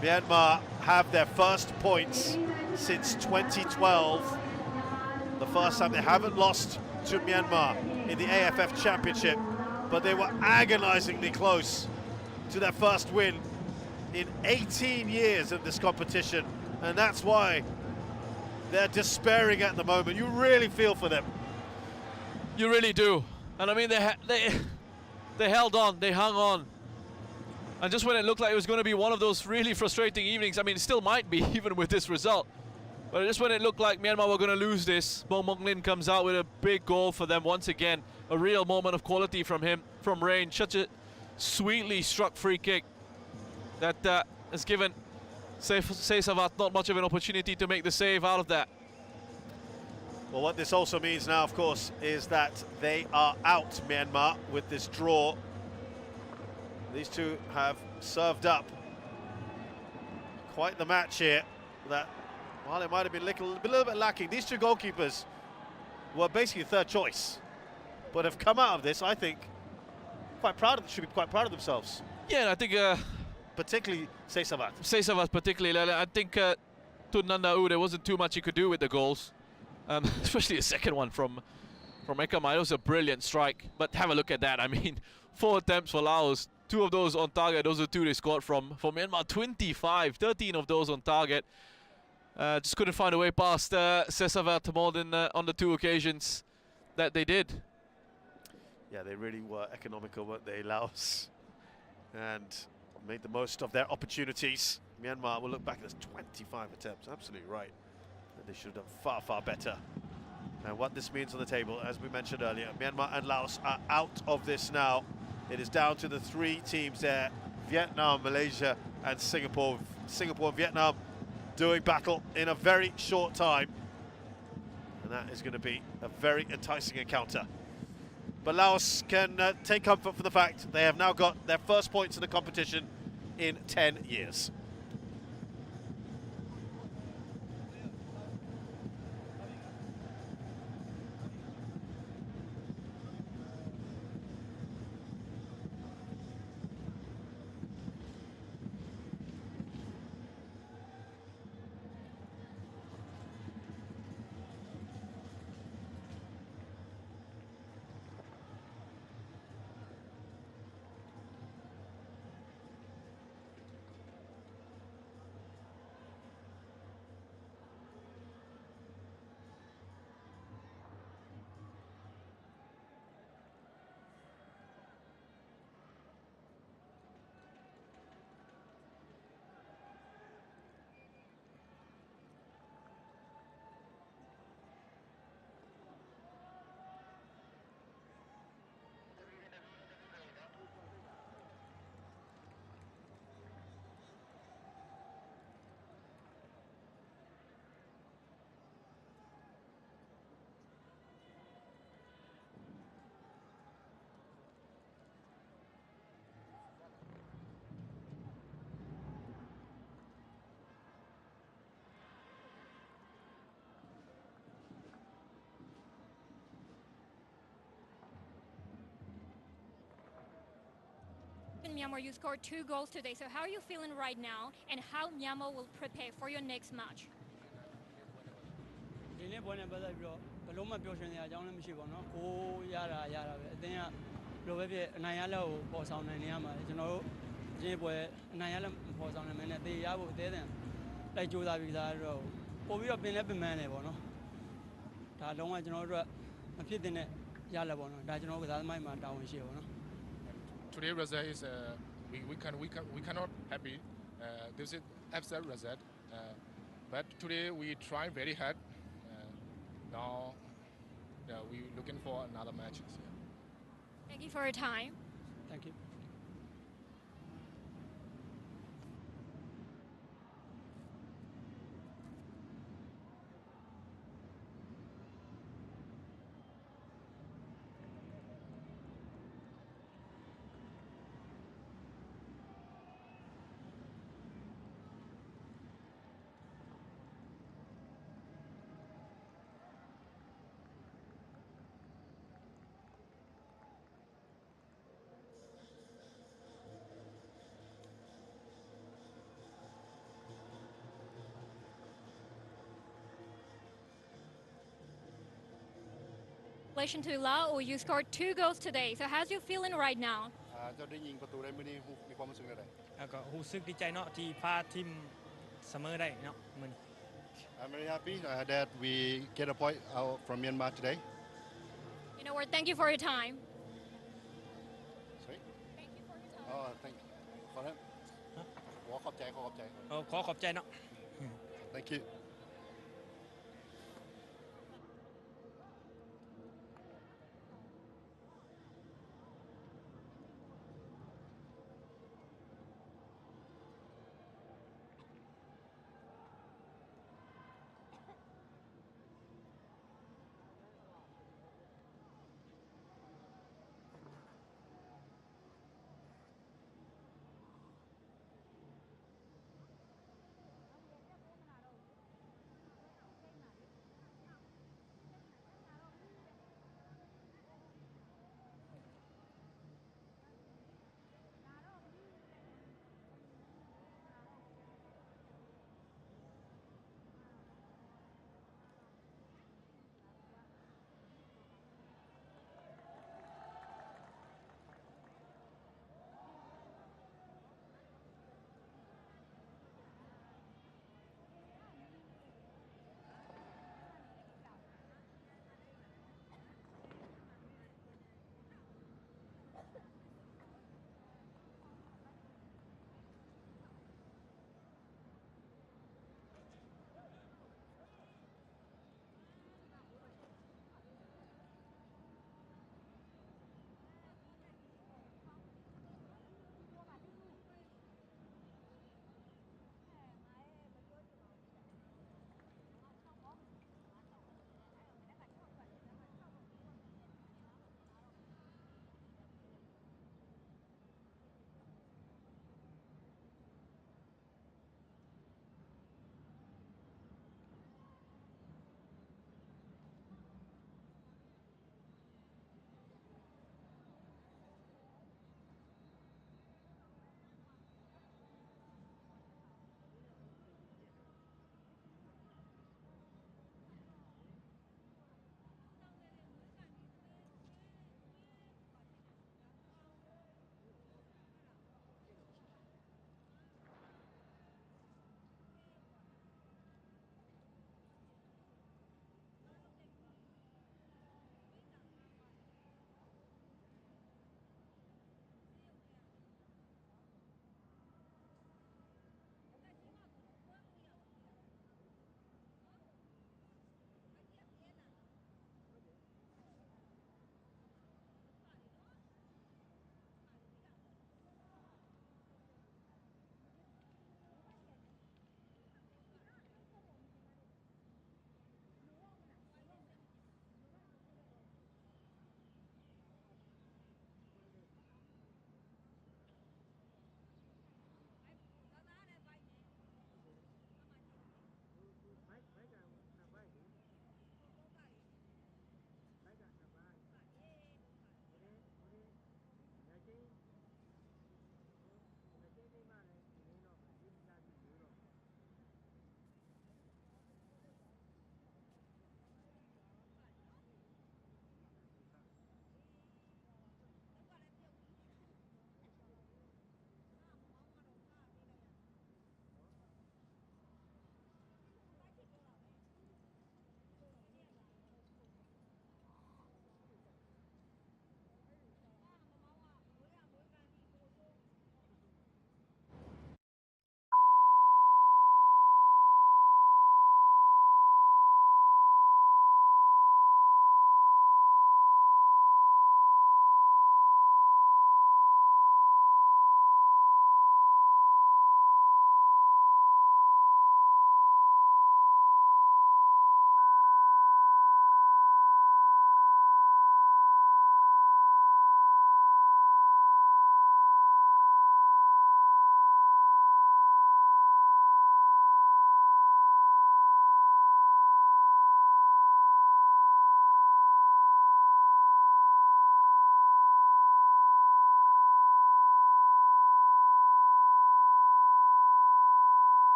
Myanmar have their first points since 2012. The first time they haven't lost to Myanmar in the AFF Championship, but they were agonizingly close to their first win in 18 years of this competition, and that's why they're despairing at the moment. You really feel for them. You really do. And I mean, they held on, they hung on. And just when it looked like it was going to be one of those really frustrating evenings, I mean, it still might be even with this result, but just when it looked like Myanmar were going to lose this, Mong Lin comes out with a big goal for them once again. A real moment of quality from him, from range. Such a sweetly struck free kick that has given Sesavat not much of an opportunity to make the save out of that. Well, what this also means now, of course, is that they are out, Myanmar, with this draw. These two have served up quite the match here. That, while it might have been a little bit lacking, these two goalkeepers were basically third choice, but have come out of this, I think, should be quite proud of themselves. Yeah, and I think particularly Sesavat. Sesavat particularly. I think Tunnanda, there wasn't too much he could do with the goals, especially the second one from Ekamai. It was a brilliant strike, but have a look at that. I mean, 4 attempts for Laos. 2 of those on target. Those are 2 they scored from. For Myanmar, 25, 13 of those on target. Just couldn't find a way past Sesavat more than on the 2 occasions that they did. Yeah, they really were economical, weren't they, Laos? And made the most of their opportunities. Myanmar will look back at this 25 attempts. Absolutely right. And they should have done far, far better. And what this means on the table, as we mentioned earlier, Myanmar and Laos are out of this now. It is down to the 3 teams there, Vietnam, Malaysia and Singapore. Singapore and Vietnam doing battle in a very short time. And that is going to be a very enticing encounter. But Laos can take comfort from the fact they have now got their first points in the competition in 10 years. In Myanmar, you scored 2 goals today. So how are you feeling right now, and how Myanmar will prepare for your next match? ဒီနေ့ပွဲနဲ့ပတ်သက်ပြီးတော့ဘယ်လုံးမှပြောရှင်နေရအကြောင်းလည်းမရှိပါဘူးเนาะကိုရတာပဲအတင်းကလိုပဲဖြစ်အနိုင်ရလက်ကိုပေါ်ဆောင်နိုင်နေရမှာကျွန်တော်တို့ဒီနေ့ပွဲအနိုင်ရလက်ပေါ်ဆောင်နိုင်မယ်နဲ့တေးရဖို့အသေးအံတိုက်ကြိုးစားပြီးသားတော့ပို့ပြီးတော့ပင်လည်းပင်ပန်းတယ်ပေါ့เนาะဒါလုံးဝကျွန်တော်တို့မဖြစ်တဲ့ရလက်ပေါ့เนาะဒါကျွန်တော်တို့ကစားသမားတွေမှာတာဝန်ရှိရပေါ့เนาะ Today result is we cannot happy. This is absurd result. But today we try very hard. Now we looking for another matches. Thank you for your time. Thank you. In relation to Laos, you scored 2 goals today. So how's you feeling right now? เจ้าได้ยิงประตูได้มื้อนี้มีความรู้สึกอะไร แล้วก็รู้สึกดีใจเนาะที่พาทีมเสมอได้เนาะมื้อนี้ I'm very happy that we get a point out from Myanmar today. You know what? Thank you for your time. Sorry? Thank you for your time. Oh, thank you. ขอขอบใจ ขอขอบใจเนาะ Thank you.